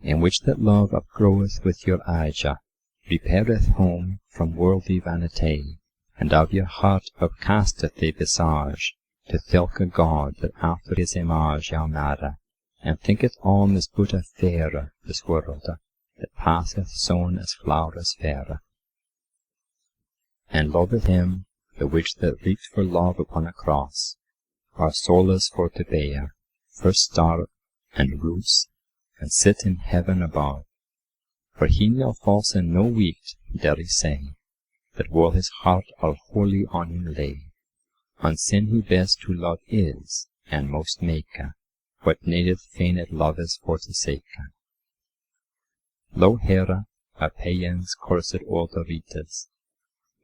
in which that love upgroweth with your age, repaireth home from worldly vanity, and of your heart upcasteth the visage, to thilke God that after his image yall made, and thinketh on this but a faire, this world, that passeth soon as flowers fair. And loveth him, the which that reeked for love upon a cross, our souls for to bear, first starve, and roost, and sit in heaven above. For he nil false and no weak, dare I say, that while his heart all wholly on him lay, on sin he best to love is, and most make, what needeth feigned love is for to sake. Lo here, a payans cursed older rites,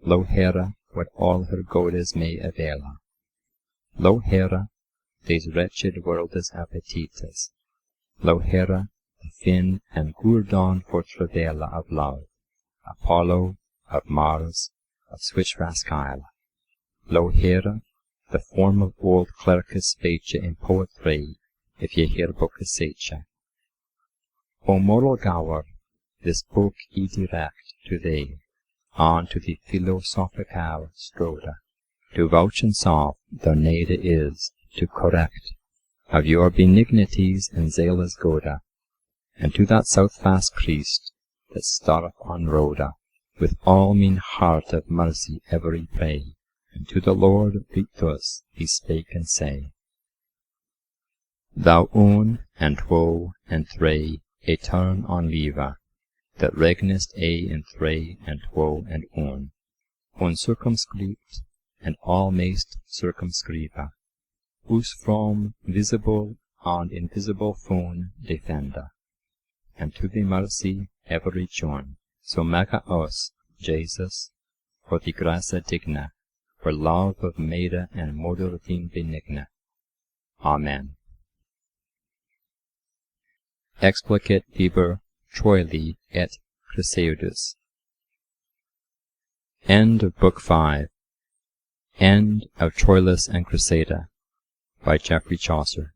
lo here, what all her godes may avail. Lo here, these wretched world's appetites, lo here, the fin and guerdon for travail of love, Apollo, of Mars, of switch rascaille. Lo here, the form of old clerkes speech in poetry, if ye hear bookes seche. O moral gower, this book e direct to thee, on to the philosophical strode, to vouch and solve their need is, to correct, of your benignities and zealous gode, and to that south-fast Christ, that stareth on road, with all mean heart of mercy every pray, and to the Lord read thus he spake and say. Thou own, and woe, and three, a turn on leva, that regnest in three, and woe, and uncircumscribed, and all mayst circumscribe, whose from visible and invisible phone defenda, and to the mercy every join, so make us, Jesus, for the gratia digna, for love of maid and mother being benigna, Amen. Explicit liber Troilus et Criseyde. End of Book 5. End of Troilus and Criseyde by Geoffrey Chaucer.